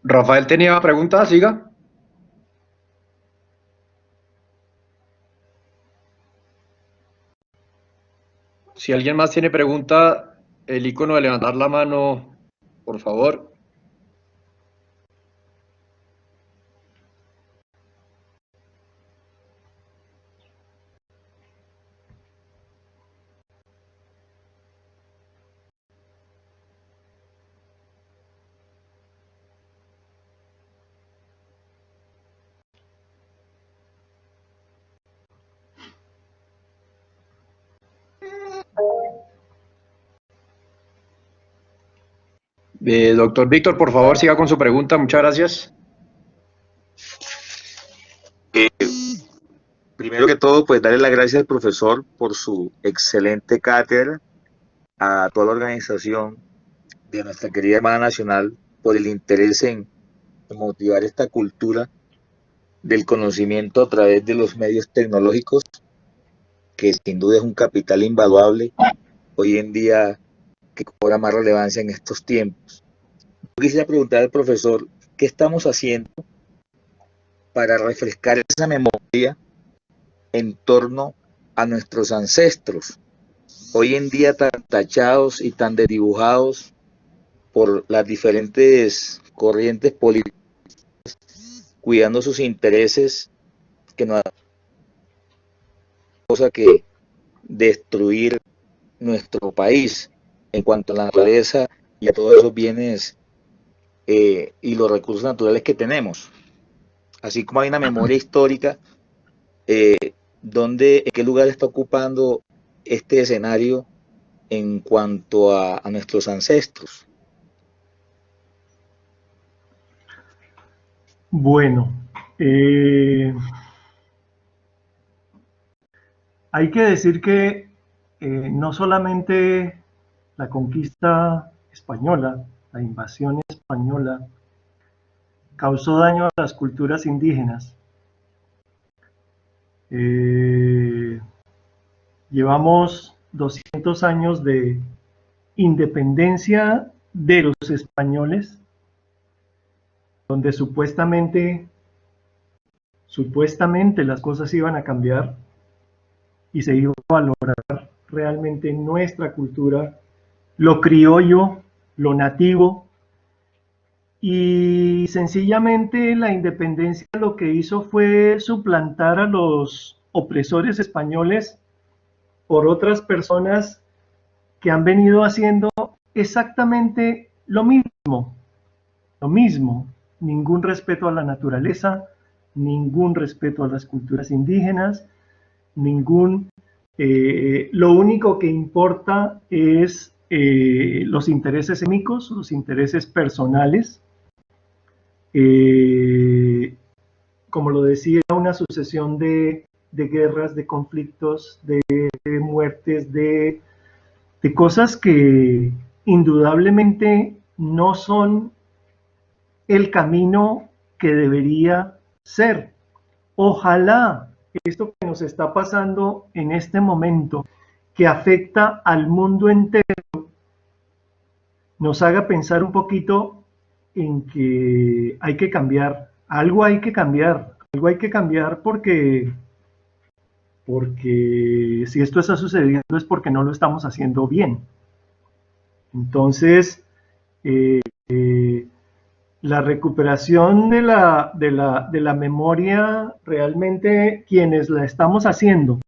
Rafael tenía preguntas, siga. Si alguien más tiene pregunta, el icono de levantar la mano, por favor. Doctor Víctor, por favor, siga con su pregunta. Muchas gracias. Primero que todo, pues darle las gracias al profesor por su excelente cátedra, a toda la organización de nuestra querida Hermana Nacional por el interés en motivar esta cultura del conocimiento a través de los medios tecnológicos, que sin duda es un capital invaluable hoy en día que cobra más relevancia en estos tiempos. Yo quisiera preguntar al profesor, ¿qué estamos haciendo para refrescar esa memoria en torno a nuestros ancestros? hoy en día tan tachados y tan desdibujados por las diferentes corrientes políticas, cuidando sus intereses, que no hay cosa que destruir nuestro país en cuanto a la naturaleza y a todos esos bienes y los recursos naturales que tenemos. Así como hay una memoria histórica, en qué lugar está ocupando este escenario en cuanto a nuestros ancestros. Bueno, hay que decir que no solamente la conquista española, la invasión española, causó daño a las culturas indígenas. Llevamos 200 años de independencia de los españoles, donde supuestamente las cosas iban a cambiar y se iba a valorar realmente nuestra cultura, lo criollo, lo nativo, y sencillamente la independencia lo que hizo fue suplantar a los opresores españoles por otras personas que han venido haciendo exactamente lo mismo, ningún respeto a la naturaleza, ningún respeto a las culturas indígenas, lo único que importa es los intereses económicos, los intereses personales, como lo decía, una sucesión de guerras, de conflictos, de muertes, de cosas que indudablemente no son el camino que debería ser. Ojalá esto que nos está pasando en este momento, que afecta al mundo entero, nos haga pensar un poquito en que hay que cambiar, algo hay que cambiar porque si esto está sucediendo es porque no lo estamos haciendo bien. Entonces, la recuperación de la memoria, realmente quienes la estamos haciendo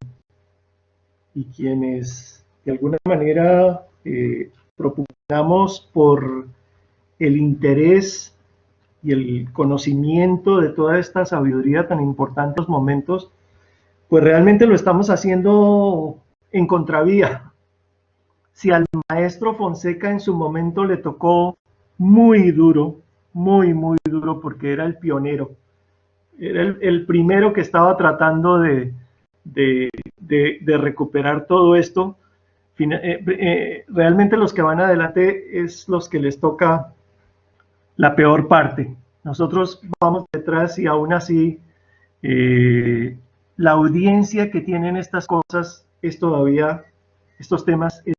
y quienes de alguna manera propugnamos por el interés y el conocimiento de toda esta sabiduría tan importantes momentos, pues realmente lo estamos haciendo en contravía. Si al maestro Fonseca en su momento le tocó muy duro, muy duro, porque era el pionero, era el primero que estaba tratando de recuperar todo esto, realmente los que van adelante es los que les toca la peor parte. Nosotros vamos detrás y aún así la audiencia que tienen estas cosas es todavía, estos temas es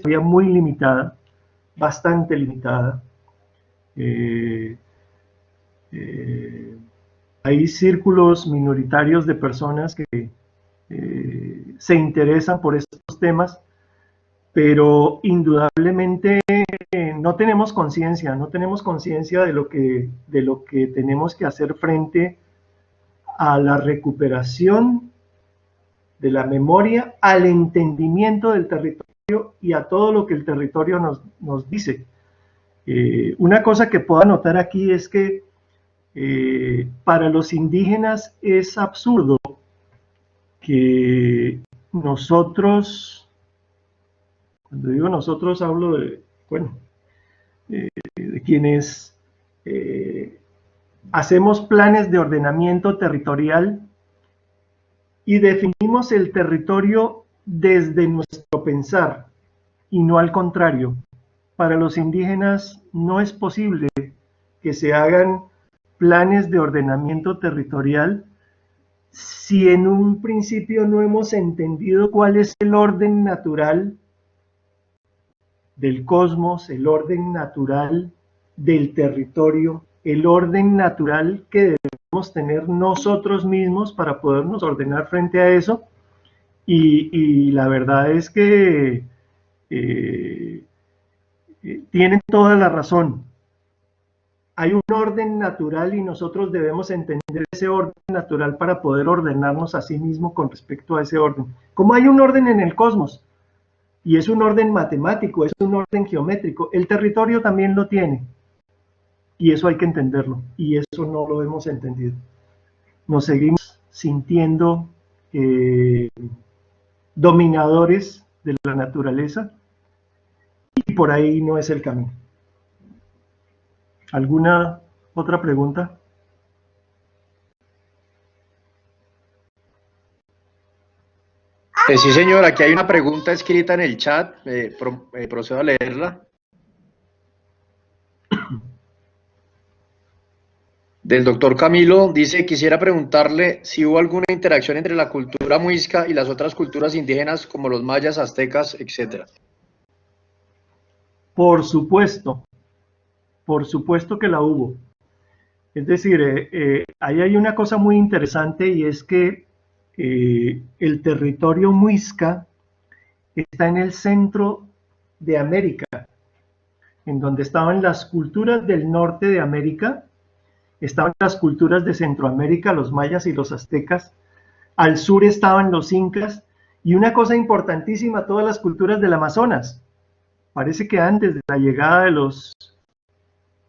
todavía muy limitada, bastante limitada. Hay círculos minoritarios de personas que se interesan por estos temas, pero indudablemente no tenemos conciencia de lo que tenemos que hacer frente a la recuperación de la memoria, al entendimiento del territorio y a todo lo que el territorio nos dice. Una cosa que puedo anotar aquí es que para los indígenas es absurdo que nosotros, cuando digo nosotros hablo de, bueno, de quienes hacemos planes de ordenamiento territorial y definimos el territorio desde nuestro pensar y no al contrario. Para los indígenas no es posible que se hagan planes de ordenamiento territorial si en un principio no hemos entendido cuál es el orden natural del cosmos, el orden natural del territorio, el orden natural que debemos tener nosotros mismos para podernos ordenar frente a eso. Y la verdad es que tienen toda la razón. Hay un orden natural y nosotros debemos entender ese orden natural para poder ordenarnos a sí mismo con respecto a ese orden. Como hay un orden en el cosmos, y es un orden matemático, es un orden geométrico, el territorio también lo tiene, y eso hay que entenderlo, y eso no lo hemos entendido. Nos seguimos sintiendo dominadores de la naturaleza, y por ahí no es el camino. ¿Alguna otra pregunta? Sí, señor, aquí hay una pregunta escrita en el chat, procedo a leerla. Del doctor Camilo, dice, quisiera preguntarle si hubo alguna interacción entre la cultura muisca y las otras culturas indígenas como los mayas, aztecas, etcétera. Por supuesto que la hubo. Es decir, ahí hay una cosa muy interesante y es que el territorio muisca está en el centro de América, en donde estaban las culturas del norte de América, estaban las culturas de Centroamérica, los mayas y los aztecas, al sur estaban los incas, y una cosa importantísima, todas las culturas del Amazonas. Parece que antes de la llegada de los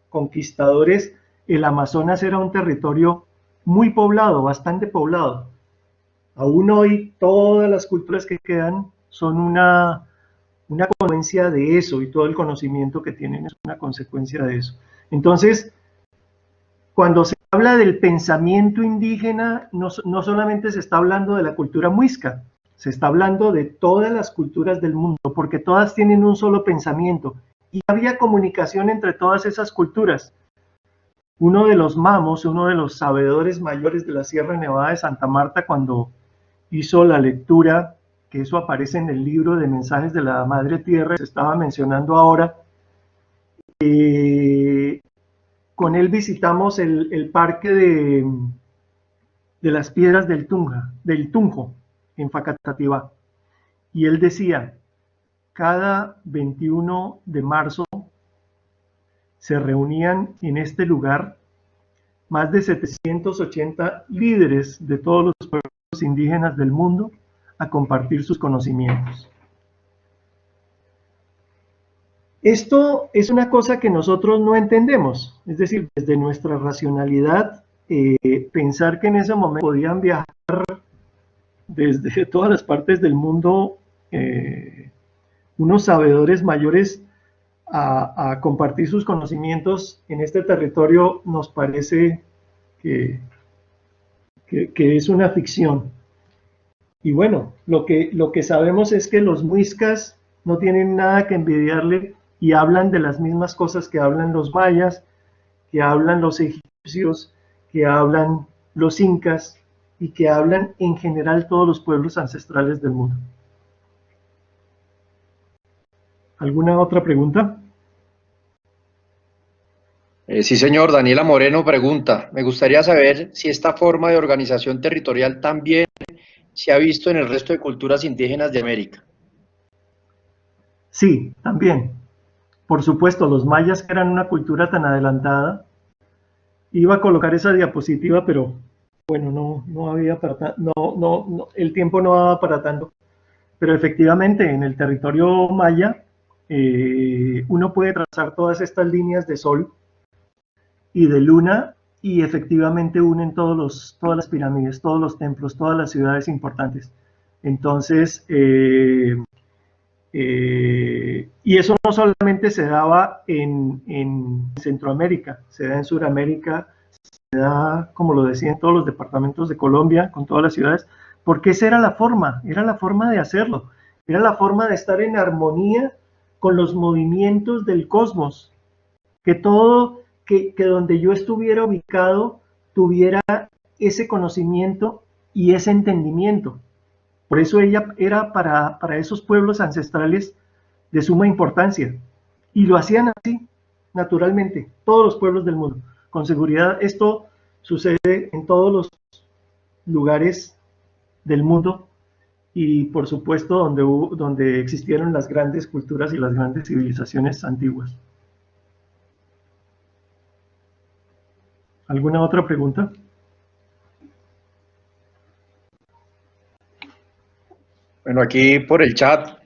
conquistadores, el Amazonas era un territorio muy poblado, bastante poblado. Aún hoy todas las culturas que quedan son una consecuencia de eso, y todo el conocimiento que tienen es una consecuencia de eso. Entonces, cuando se habla del pensamiento indígena, no solamente se está hablando de la cultura muisca, se está hablando de todas las culturas del mundo, porque todas tienen un solo pensamiento, y había comunicación entre todas esas culturas. Uno de los mamos, uno de los sabedores mayores de la Sierra Nevada de Santa Marta, cuando hizo la lectura, que eso aparece en el libro de Mensajes de la Madre Tierra, se estaba mencionando ahora, con él visitamos el parque de las piedras del Tunjo, en Facatativá, y él decía, cada 21 de marzo se reunían en este lugar más de 780 líderes de todos los pueblos indígenas del mundo a compartir sus conocimientos. Esto es una cosa que nosotros no entendemos, es decir, desde nuestra racionalidad, pensar que en ese momento podían viajar desde todas las partes del mundo unos sabedores mayores a compartir sus conocimientos en este territorio nos parece que es una ficción. Y bueno, lo que sabemos es que los muiscas no tienen nada que envidiarle y hablan de las mismas cosas que hablan los mayas, que hablan los egipcios, que hablan los incas y que hablan en general todos los pueblos ancestrales del mundo. ¿Alguna otra pregunta? Sí, señor. Daniela Moreno pregunta, me gustaría saber si esta forma de organización territorial también se ha visto en el resto de culturas indígenas de América. Sí, también. Por supuesto, los mayas, que eran una cultura tan adelantada, iba a colocar esa diapositiva, pero bueno, no había para el tiempo no daba para tanto. Pero efectivamente, en el territorio maya, uno puede trazar todas estas líneas de sol y de luna, y efectivamente unen todas las pirámides, todos los templos, todas las ciudades importantes. Entonces, y eso no solamente se daba en Centroamérica, se da en Sudamérica, se da, como lo decía, en todos los departamentos de Colombia, con todas las ciudades, porque esa era la forma de hacerlo, era la forma de estar en armonía con los movimientos del cosmos, que todo, que donde yo estuviera ubicado tuviera ese conocimiento y ese entendimiento. Por eso ella era para esos pueblos ancestrales de suma importancia. Y lo hacían así, naturalmente, todos los pueblos del mundo. Con seguridad, esto sucede en todos los lugares del mundo y por supuesto donde existieron las grandes culturas y las grandes civilizaciones antiguas. ¿Alguna otra pregunta? Bueno, aquí por el chat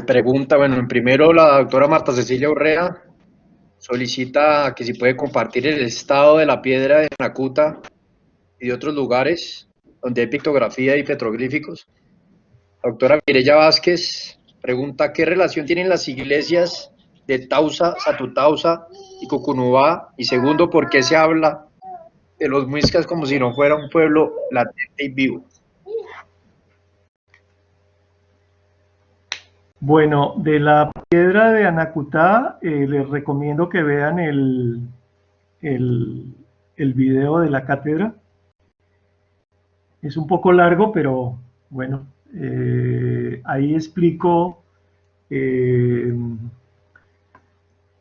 pregunta, bueno, primero la doctora Marta Cecilia Urrea solicita que si puede compartir el estado de la piedra de Anacuta y de otros lugares donde hay pictografía y petroglíficos. La doctora Mireya Vázquez pregunta qué relación tienen las iglesias de Tausa, Satutausa y Cucunubá, y segundo, ¿por qué se habla de los muiscas como si no fuera un pueblo latente y vivo? Bueno, de la piedra de Anacuta, les recomiendo que vean el video de la cátedra. Es un poco largo, pero bueno, ahí explico de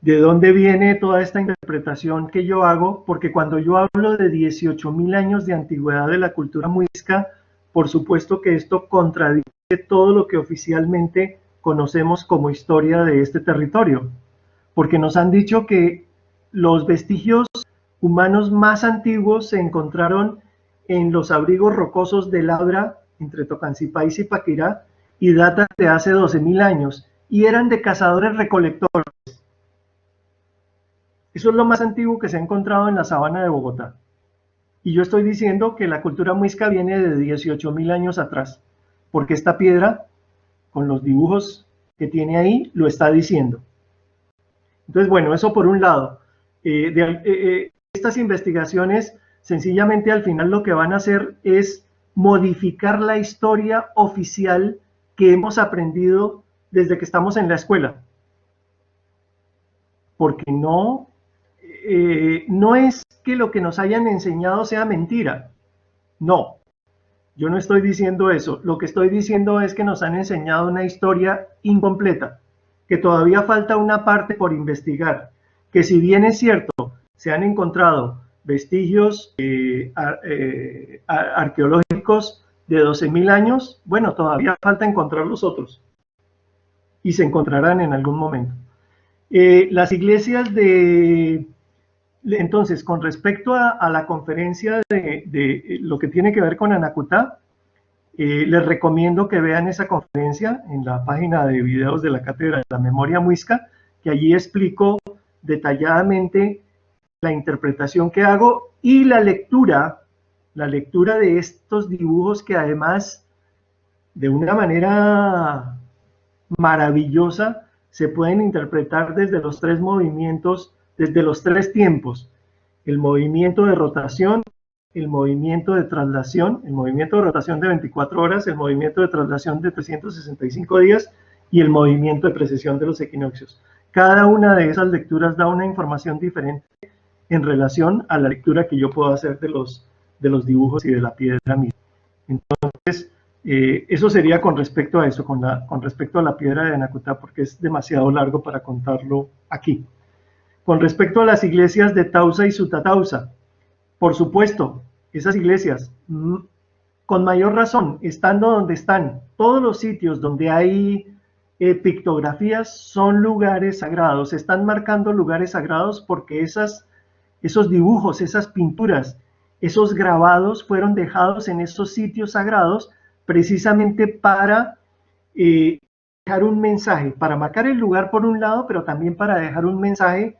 dónde viene toda esta interpretación que yo hago, porque cuando yo hablo de 18.000 años de antigüedad de la cultura muisca, por supuesto que esto contradice todo lo que oficialmente conocemos como historia de este territorio, porque nos han dicho que los vestigios humanos más antiguos se encontraron en los abrigos rocosos de Labra, entre Tocancipá y Zipaquirá, y datan de hace 12.000 años, y eran de cazadores recolectores. Eso es lo más antiguo que se ha encontrado en la sabana de Bogotá. Y yo estoy diciendo que la cultura muisca viene de 18.000 años atrás, porque esta piedra, con los dibujos que tiene ahí, lo está diciendo. Entonces, bueno, eso por un lado. Estas investigaciones, sencillamente al final lo que van a hacer es modificar la historia oficial que hemos aprendido desde que estamos en la escuela. Porque no es que lo que nos hayan enseñado sea mentira. No, yo no estoy diciendo eso. Lo que estoy diciendo es que nos han enseñado una historia incompleta, que todavía falta una parte por investigar, que si bien es cierto, se han encontrado vestigios arqueológicos de 12.000 años, bueno, todavía falta encontrar los otros, y se encontrarán en algún momento. Las iglesias entonces, con respecto a la conferencia de lo que tiene que ver con Anacuta, les recomiendo que vean esa conferencia en la página de videos de la Cátedra de la Memoria Muisca, que allí explico detalladamente la interpretación que hago y la lectura de estos dibujos que además, de una manera maravillosa, se pueden interpretar desde los tres movimientos, desde los tres tiempos: el movimiento de rotación, el movimiento de traslación, el movimiento de rotación de 24 horas, el movimiento de traslación de 365 días y el movimiento de precesión de los equinoccios. Cada una de esas lecturas da una información diferente en relación a la lectura que yo puedo hacer de los dibujos y de la piedra misma. Entonces, eso sería con respecto a eso, con respecto a la piedra de Anacuta, porque es demasiado largo para contarlo aquí. Con respecto a las iglesias de Tausa y Sutatausa, por supuesto, esas iglesias, con mayor razón, estando donde están, todos los sitios donde hay pictografías son lugares sagrados, están marcando lugares sagrados porque esos dibujos, esas pinturas, esos grabados fueron dejados en esos sitios sagrados precisamente para dejar un mensaje, para marcar el lugar por un lado, pero también para dejar un mensaje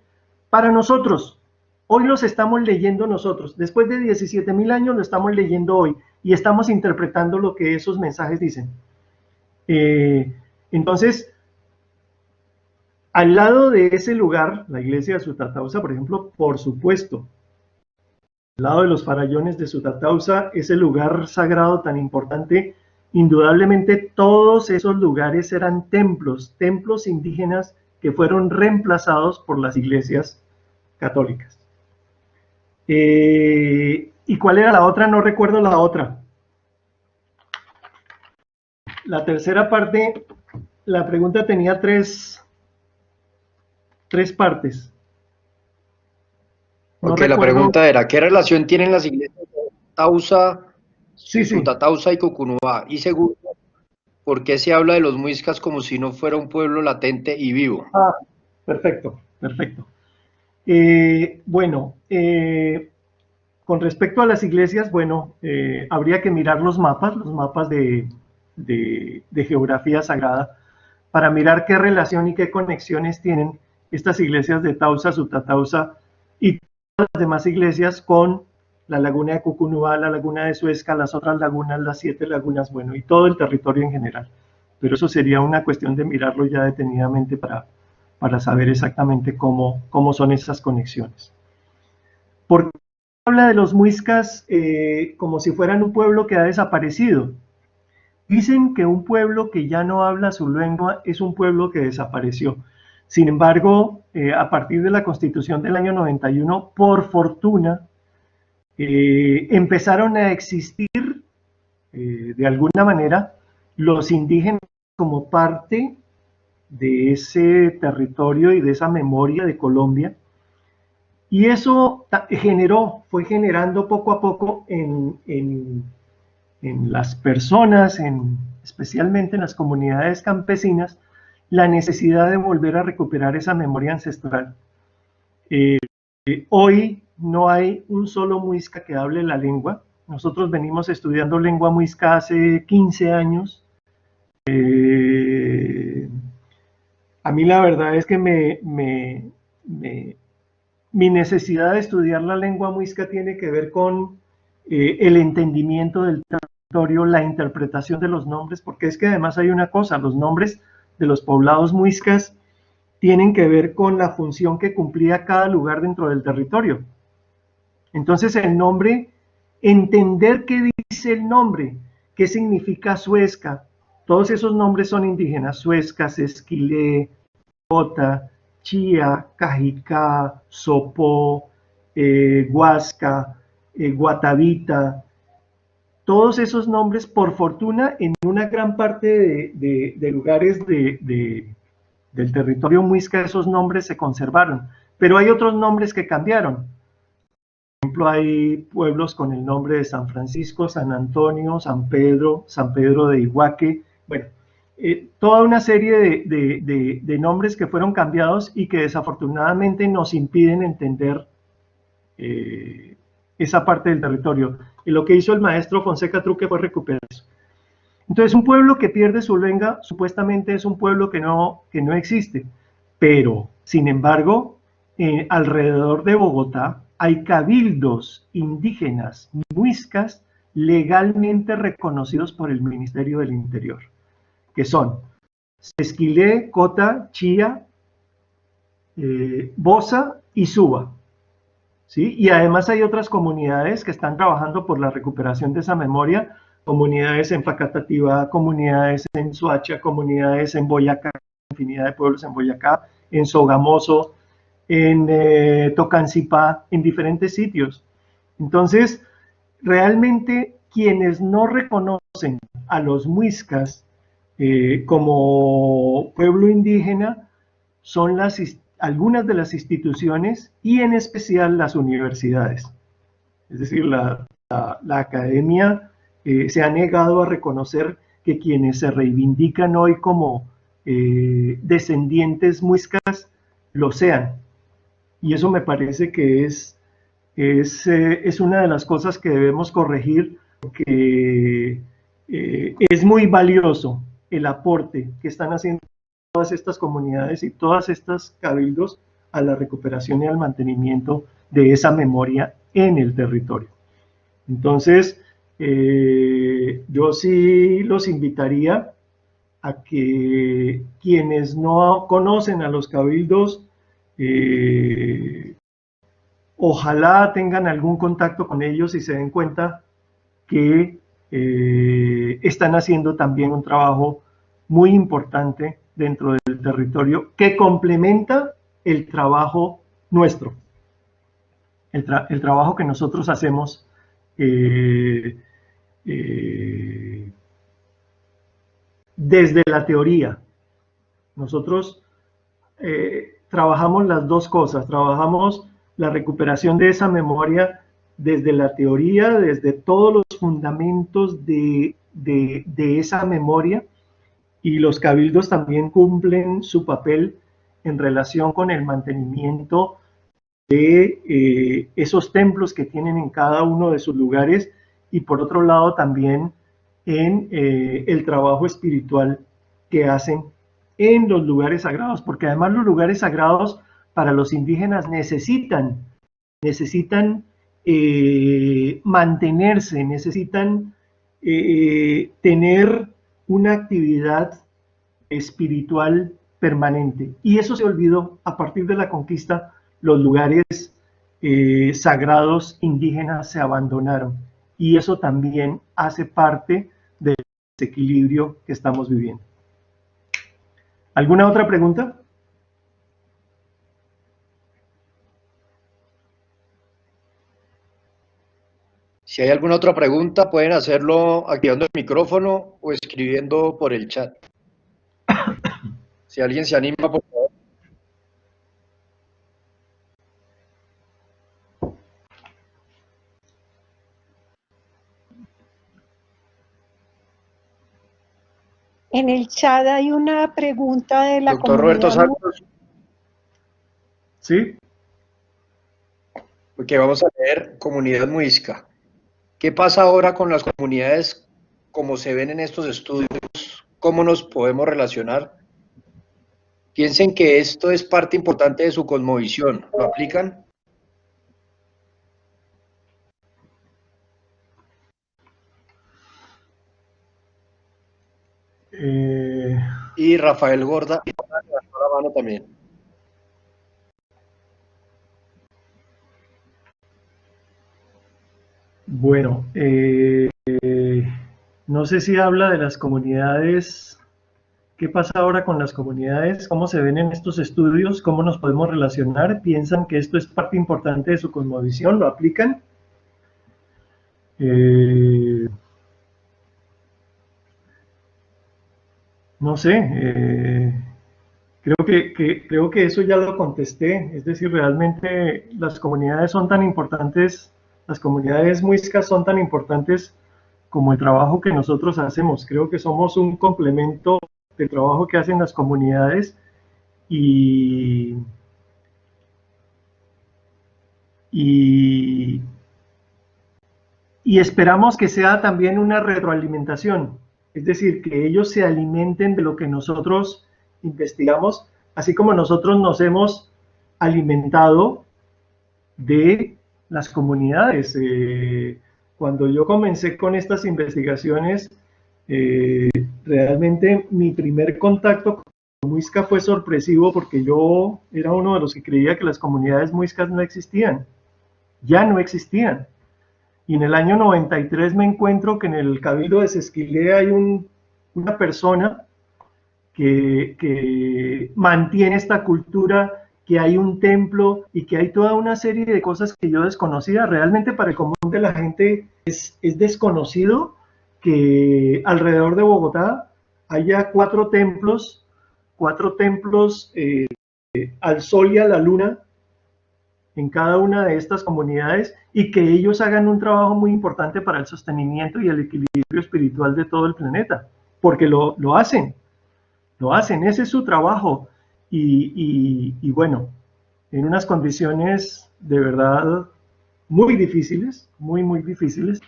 para nosotros. Hoy los estamos leyendo nosotros, después de 17.000 años lo estamos leyendo hoy y estamos interpretando lo que esos mensajes dicen. Entonces, al lado de ese lugar, la iglesia de Sutatausa, por ejemplo, por supuesto, al lado de los farallones de Sutatausa, ese lugar sagrado tan importante, indudablemente todos esos lugares eran templos indígenas que fueron reemplazados por las iglesias católicas. ¿Y cuál era la otra? No recuerdo la otra. La tercera parte, la pregunta tenía tres partes. No la pregunta era, ¿qué relación tienen las iglesias de Tausa, sí. Sutatausa y Cucunubá? Y segundo, ¿por qué se habla de los muiscas como si no fuera un pueblo latente y vivo? Ah, perfecto, perfecto. Bueno, con respecto a las iglesias, bueno, habría que mirar los mapas de geografía sagrada, para mirar qué relación y qué conexiones tienen estas iglesias de Tausa, Sutatausa y todas las demás iglesias con la laguna de Cucunúa, la laguna de Suezca, las otras lagunas, las 7 lagunas, bueno, y todo el territorio en general. Pero eso sería una cuestión de mirarlo ya detenidamente para saber exactamente cómo son esas conexiones. ¿Por qué habla de los muiscas como si fueran un pueblo que ha desaparecido? Dicen que un pueblo que ya no habla su lengua es un pueblo que desapareció. Sin embargo, a partir de la Constitución del año 91, por fortuna, empezaron a existir de alguna manera los indígenas como parte de ese territorio y de esa memoria de Colombia. Y eso fue generando poco a poco en las personas, especialmente en las comunidades campesinas, la necesidad de volver a recuperar esa memoria ancestral. Hoy no hay un solo muisca que hable la lengua. Nosotros venimos estudiando lengua muisca hace 15 años. A mí la verdad es que mi necesidad de estudiar la lengua muisca tiene que ver con el entendimiento del territorio, la interpretación de los nombres, porque es que además hay una cosa, los nombres de los poblados muiscas tienen que ver con la función que cumplía cada lugar dentro del territorio. Entonces el nombre, entender qué dice el nombre, qué significa Suezca, todos esos nombres son indígenas, Suezca, Sesquilé, Cota, Chía, Cajicá, Sopó, Huasca, Guatavita, todos esos nombres, por fortuna, en una gran parte de lugares del territorio muisca, esos nombres se conservaron, pero hay otros nombres que cambiaron. Por ejemplo, hay pueblos con el nombre de San Francisco, San Antonio, San Pedro de Iguaque, bueno, toda una serie de nombres que fueron cambiados y que desafortunadamente nos impiden entender esa parte del territorio. Y lo que hizo el maestro Fonseca Truque fue recuperar eso. Entonces, un pueblo que pierde su lengua supuestamente es un pueblo que no existe, pero, sin embargo, alrededor de Bogotá hay cabildos indígenas muiscas legalmente reconocidos por el Ministerio del Interior, que son Sesquilé, Cota, Chía, Bosa y Suba. ¿Sí? Y además hay otras comunidades que están trabajando por la recuperación de esa memoria, comunidades en Facatativá, comunidades en Soacha, comunidades en Boyacá, infinidad de pueblos en Boyacá, en Sogamoso, en Tocancipá, en diferentes sitios. Entonces, realmente quienes no reconocen a los muiscas como pueblo indígena son algunas de las instituciones y en especial las universidades. Es decir, la academia se ha negado a reconocer que quienes se reivindican hoy como descendientes muiscas lo sean. Y eso me parece que es una de las cosas que debemos corregir, porque es muy valioso el aporte que están haciendo todas estas comunidades y todas estas cabildos a la recuperación y al mantenimiento de esa memoria en el territorio. Entonces, yo sí los invitaría a que quienes no conocen a los cabildos, ojalá tengan algún contacto con ellos y se den cuenta que están haciendo también un trabajo muy importante dentro del territorio que complementa el trabajo nuestro, el trabajo que nosotros hacemos desde la teoría. Nosotros trabajamos las dos cosas, trabajamos la recuperación de esa memoria desde la teoría, desde todos los fundamentos de esa memoria, y los cabildos también cumplen su papel en relación con el mantenimiento de esos templos que tienen en cada uno de sus lugares, y por otro lado también en el trabajo espiritual que hacen en los lugares sagrados, porque además los lugares sagrados para los indígenas necesitan mantenerse, necesitan tener una actividad espiritual permanente. Y eso se olvidó a partir de la conquista. Los lugares sagrados indígenas se abandonaron, y eso también hace parte del desequilibrio que estamos viviendo. ¿Alguna otra pregunta? Si hay alguna otra pregunta, pueden hacerlo activando el micrófono o escribiendo por el chat. Si alguien se anima, por favor. En el chat hay una pregunta de la Doctor Roberto comunidad. Santos, Sí. porque vamos a leer Comunidad Muisca. ¿Qué pasa ahora con las comunidades como se ven en estos estudios? ¿Cómo nos podemos relacionar? Piensen que esto es parte importante de su cosmovisión. ¿Lo aplican? Y Rafael Gorda levantó la mano también. Bueno, no sé si habla de las comunidades. ¿Qué pasa ahora con las comunidades? ¿Cómo se ven en estos estudios? ¿Cómo nos podemos relacionar? ¿Piensan que esto es parte importante de su cosmovisión? ¿Lo aplican? No sé. Creo que eso ya lo contesté. Es decir, realmente las comunidades son tan importantes, las comunidades muiscas son tan importantes como el trabajo que nosotros hacemos. Creo que somos un complemento del trabajo que hacen las comunidades, y, y, y esperamos que sea también una retroalimentación, es decir, que ellos se alimenten de lo que nosotros investigamos, así como nosotros nos hemos alimentado de las comunidades. Cuando yo comencé con estas investigaciones, realmente mi primer contacto con Muisca fue sorpresivo, porque yo era uno de los que creía que las comunidades muiscas no existían, ya no existían. Y en el año 93 me encuentro que en el Cabildo de Sesquilé hay una persona que mantiene esta cultura, que hay un templo y que hay toda una serie de cosas que yo desconocía. Realmente para el común de la gente es desconocido que alrededor de Bogotá haya cuatro templos al sol y a la luna en cada una de estas comunidades, y que ellos hagan un trabajo muy importante para el sostenimiento y el equilibrio espiritual de todo el planeta, porque lo hacen, ese es su trabajo, y bueno, en unas condiciones de verdad muy difíciles, muy difíciles.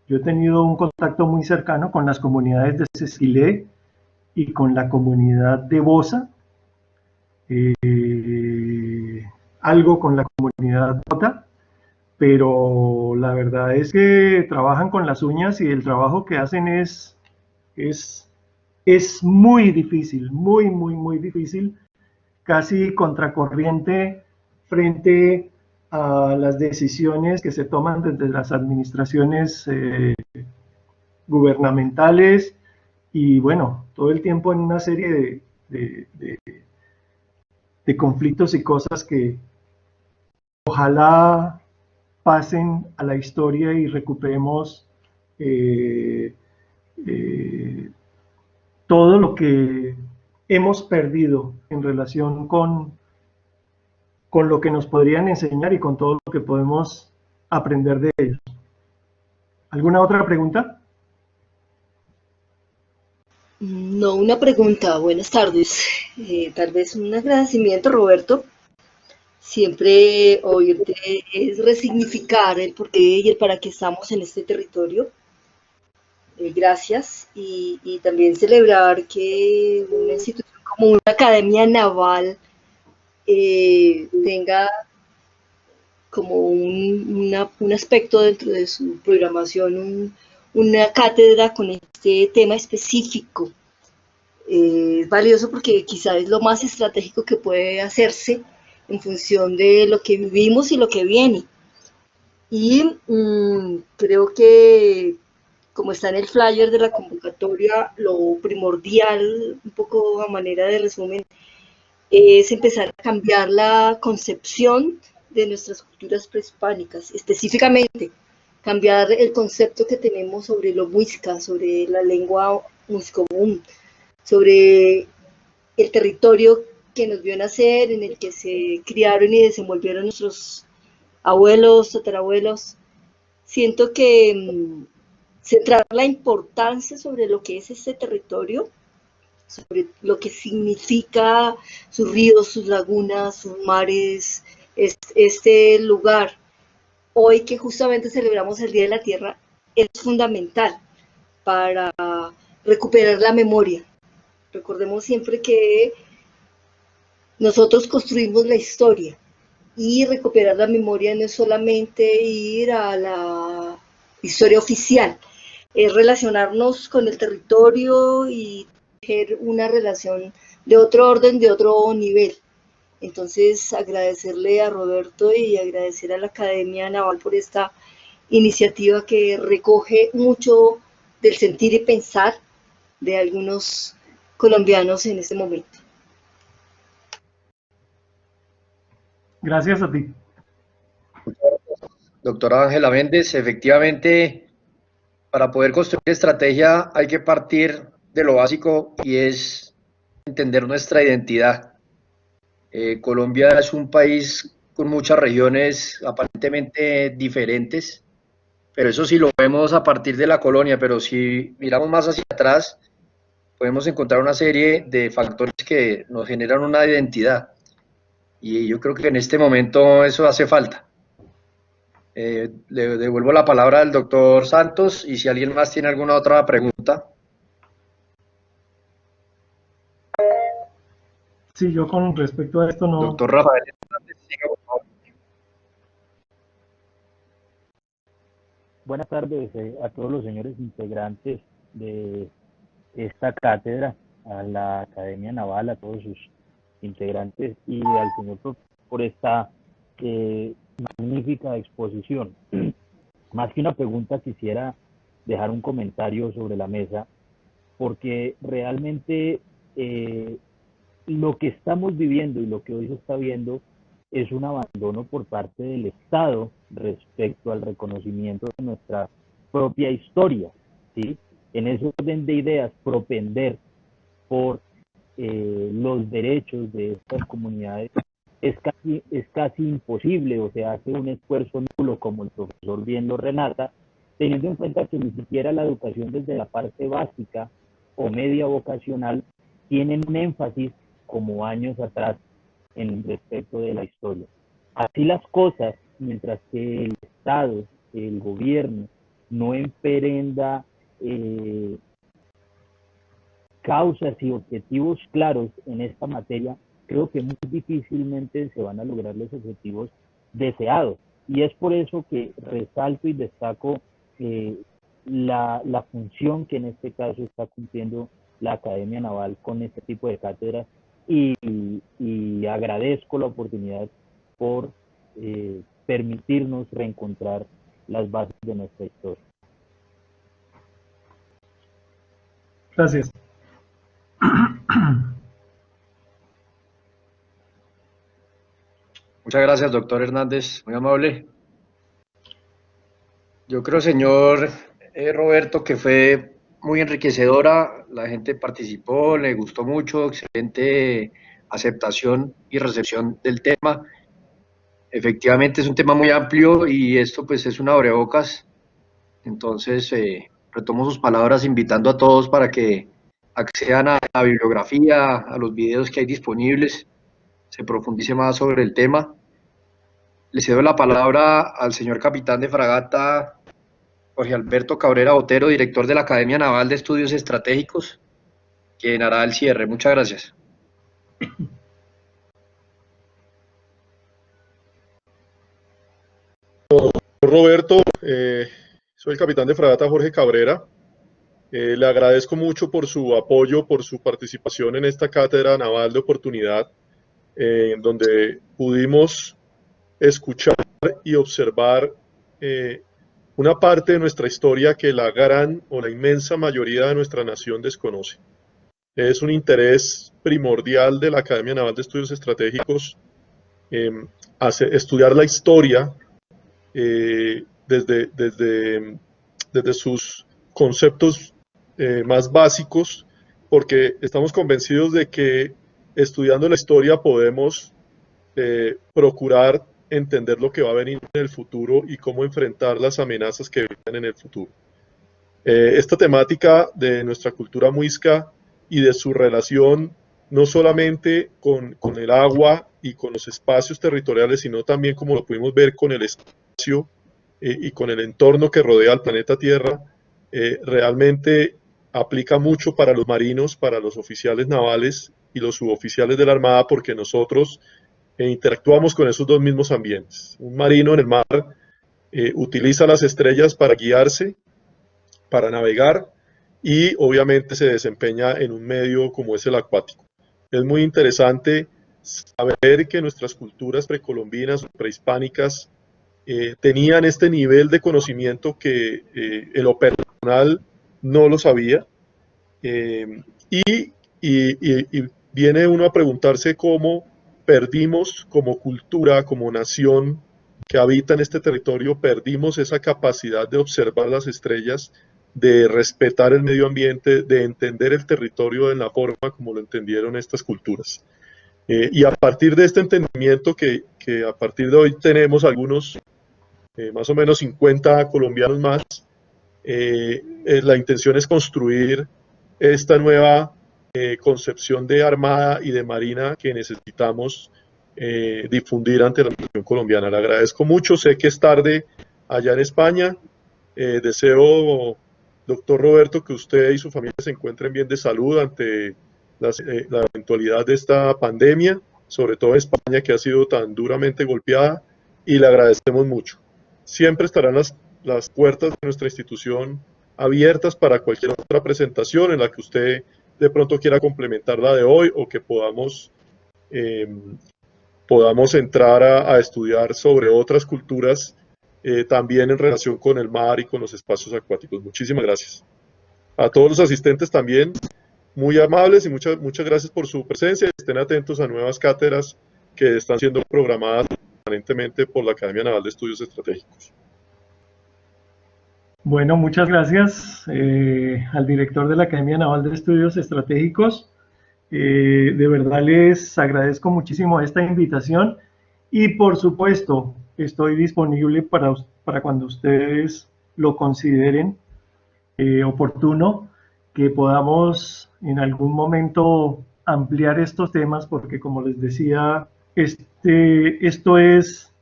Yo he tenido un contacto muy cercano con las comunidades de Sesquilé y con la comunidad de Bosa, algo con la comunidad Bota, pero la verdad es que trabajan con las uñas, y el trabajo que hacen es muy difícil, muy difícil, casi contracorriente frente a las decisiones que se toman desde las administraciones gubernamentales, y bueno, todo el tiempo en una serie de conflictos y cosas que ojalá pasen a la historia y recuperemos todo lo que hemos perdido en relación con lo que nos podrían enseñar y con todo lo que podemos aprender de ellos. ¿Alguna otra pregunta? No, una pregunta. Buenas tardes. Tal vez un agradecimiento, Roberto. Siempre oírte es resignificar el por qué y el para qué estamos en este territorio. Gracias. Y también celebrar que una institución como una academia naval tenga como un aspecto dentro de su programación, una cátedra con este tema específico. Es valioso porque quizá es lo más estratégico que puede hacerse en función de lo que vivimos y lo que viene. Y creo que, como está en el flyer de la convocatoria, lo primordial, un poco a manera de resumen, es empezar a cambiar la concepción de nuestras culturas prehispánicas, específicamente cambiar el concepto que tenemos sobre lo muisca, sobre la lengua muscomún, sobre el territorio que nos vio nacer, en el que se criaron y desenvolvieron nuestros abuelos, tatarabuelos. Siento que centrar la importancia sobre lo que es este territorio, sobre lo que significa sus ríos, sus lagunas, sus mares, este lugar. Hoy que justamente celebramos el Día de la Tierra, es fundamental para recuperar la memoria. Recordemos siempre que nosotros construimos la historia y recuperar la memoria no es solamente ir a la historia oficial, es relacionarnos con el territorio y tener una relación de otro orden, de otro nivel. Entonces, agradecerle a Roberto y agradecer a la Academia Naval por esta iniciativa que recoge mucho del sentir y pensar de algunos colombianos en este momento. Gracias a ti. Doctora Ángela Méndez, efectivamente, para poder construir estrategia hay que partir de lo básico y es entender nuestra identidad. Colombia es un país con muchas regiones aparentemente diferentes, pero eso sí lo vemos a partir de la colonia, pero si miramos más hacia atrás, podemos encontrar una serie de factores que nos generan una identidad. Y yo creo que en este momento eso hace falta. Le devuelvo la palabra al doctor Santos y si alguien más tiene alguna otra pregunta. Sí, yo con respecto a esto no. Doctor Rafael Hernández, siga, por favor. Buenas tardes a todos los señores integrantes de esta cátedra, a la Academia Naval, a todos sus integrantes y al señor por esta magnífica exposición. Más que una pregunta, quisiera dejar un comentario sobre la mesa, porque realmente lo que estamos viviendo y lo que hoy se está viendo es un abandono por parte del Estado respecto al reconocimiento de nuestra propia historia, ¿sí? En ese orden de ideas, propender por los derechos de estas comunidades es casi imposible, o se hace un esfuerzo nulo, como el profesor bien lo relata, teniendo en cuenta que ni siquiera la educación desde la parte básica o media vocacional tienen un énfasis como años atrás en respecto de la historia. Así las cosas, mientras que el Estado, el gobierno, no emprenda causas y objetivos claros en esta materia, creo que muy difícilmente se van a lograr los objetivos deseados. Y es por eso que resalto y destaco la función que en este caso está cumpliendo la Academia Naval con este tipo de cátedras y agradezco la oportunidad por permitirnos reencontrar las bases de nuestra historia. Gracias. Muchas gracias, doctor Hernández, muy amable. Yo creo, señor Roberto, que fue muy enriquecedora, la gente participó, le gustó mucho, excelente aceptación y recepción del tema. Efectivamente es un tema muy amplio y esto pues es una abrebocas, entonces retomo sus palabras invitando a todos para que accedan a la bibliografía, a los videos que hay disponibles, se profundice más sobre el tema. Le cedo la palabra al señor capitán de fragata Jorge Alberto Cabrera Botero, director de la Academia Naval de Estudios Estratégicos, quien hará el cierre. Muchas gracias. Roberto, soy el capitán de fragata Jorge Cabrera. Le agradezco mucho por su apoyo, por su participación en esta cátedra naval de oportunidad, en donde pudimos escuchar y observar una parte de nuestra historia que la gran o la inmensa mayoría de nuestra nación desconoce. Es un interés primordial de la Academia Naval de Estudios Estratégicos estudiar la historia desde sus conceptos más básicos, porque estamos convencidos de que estudiando la historia podemos procurar entender lo que va a venir en el futuro y cómo enfrentar las amenazas que vienen en el futuro. Esta temática de nuestra cultura muisca y de su relación no solamente con el agua y con los espacios territoriales, sino también, como lo pudimos ver, con el espacio y con el entorno que rodea al planeta Tierra, realmente aplica mucho para los marinos, para los oficiales navales y los suboficiales de la Armada, porque nosotros interactuamos con esos dos mismos ambientes. Un marino en el mar utiliza las estrellas para guiarse, para navegar, y obviamente se desempeña en un medio como es el acuático. Es muy interesante saber que nuestras culturas precolombinas o prehispánicas tenían este nivel de conocimiento que en lo personal no lo sabía, y viene uno a preguntarse cómo perdimos como cultura, como nación que habita en este territorio, perdimos esa capacidad de observar las estrellas, de respetar el medio ambiente, de entender el territorio de la forma como lo entendieron estas culturas. Y a partir de este entendimiento que a partir de hoy tenemos algunos, más o menos 50 colombianos más, la intención es construir esta nueva concepción de armada y de marina que necesitamos difundir ante la nación colombiana. Le agradezco mucho, sé que es tarde allá en España, deseo, doctor Roberto, que usted y su familia se encuentren bien de salud ante la eventualidad de esta pandemia, sobre todo en España, que ha sido tan duramente golpeada, y le agradecemos mucho. Siempre estarán las puertas de nuestra institución abiertas para cualquier otra presentación en la que usted de pronto quiera complementar la de hoy, o que podamos entrar a estudiar sobre otras culturas también en relación con el mar y con los espacios acuáticos. Muchísimas gracias. A todos los asistentes también, muy amables, y muchas gracias por su presencia. Estén atentos a nuevas cátedras que están siendo programadas permanentemente por la Academia Naval de Estudios Estratégicos. Bueno, muchas gracias al director de la Academia Naval de Estudios Estratégicos. De verdad les agradezco muchísimo esta invitación, y por supuesto estoy disponible para cuando ustedes lo consideren oportuno, que podamos en algún momento ampliar estos temas, porque como les decía, esto es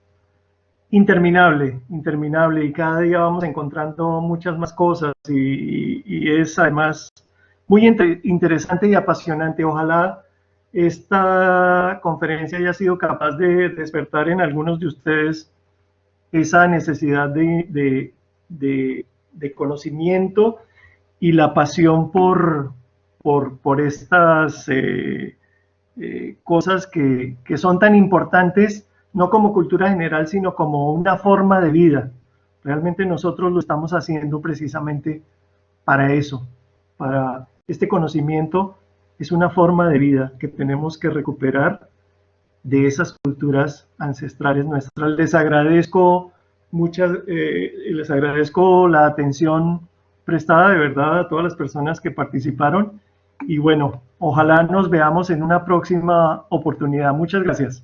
interminable, y cada día vamos encontrando muchas más cosas, y es además muy interesante y apasionante. Ojalá esta conferencia haya sido capaz de despertar en algunos de ustedes esa necesidad de conocimiento y la pasión por estas cosas que son tan importantes, no como cultura general, sino como una forma de vida. Realmente nosotros lo estamos haciendo precisamente para eso, para este conocimiento. Es una forma de vida que tenemos que recuperar de esas culturas ancestrales nuestras. Les agradezco les agradezco la atención prestada, de verdad, a todas las personas que participaron, y bueno, ojalá nos veamos en una próxima oportunidad. Muchas gracias.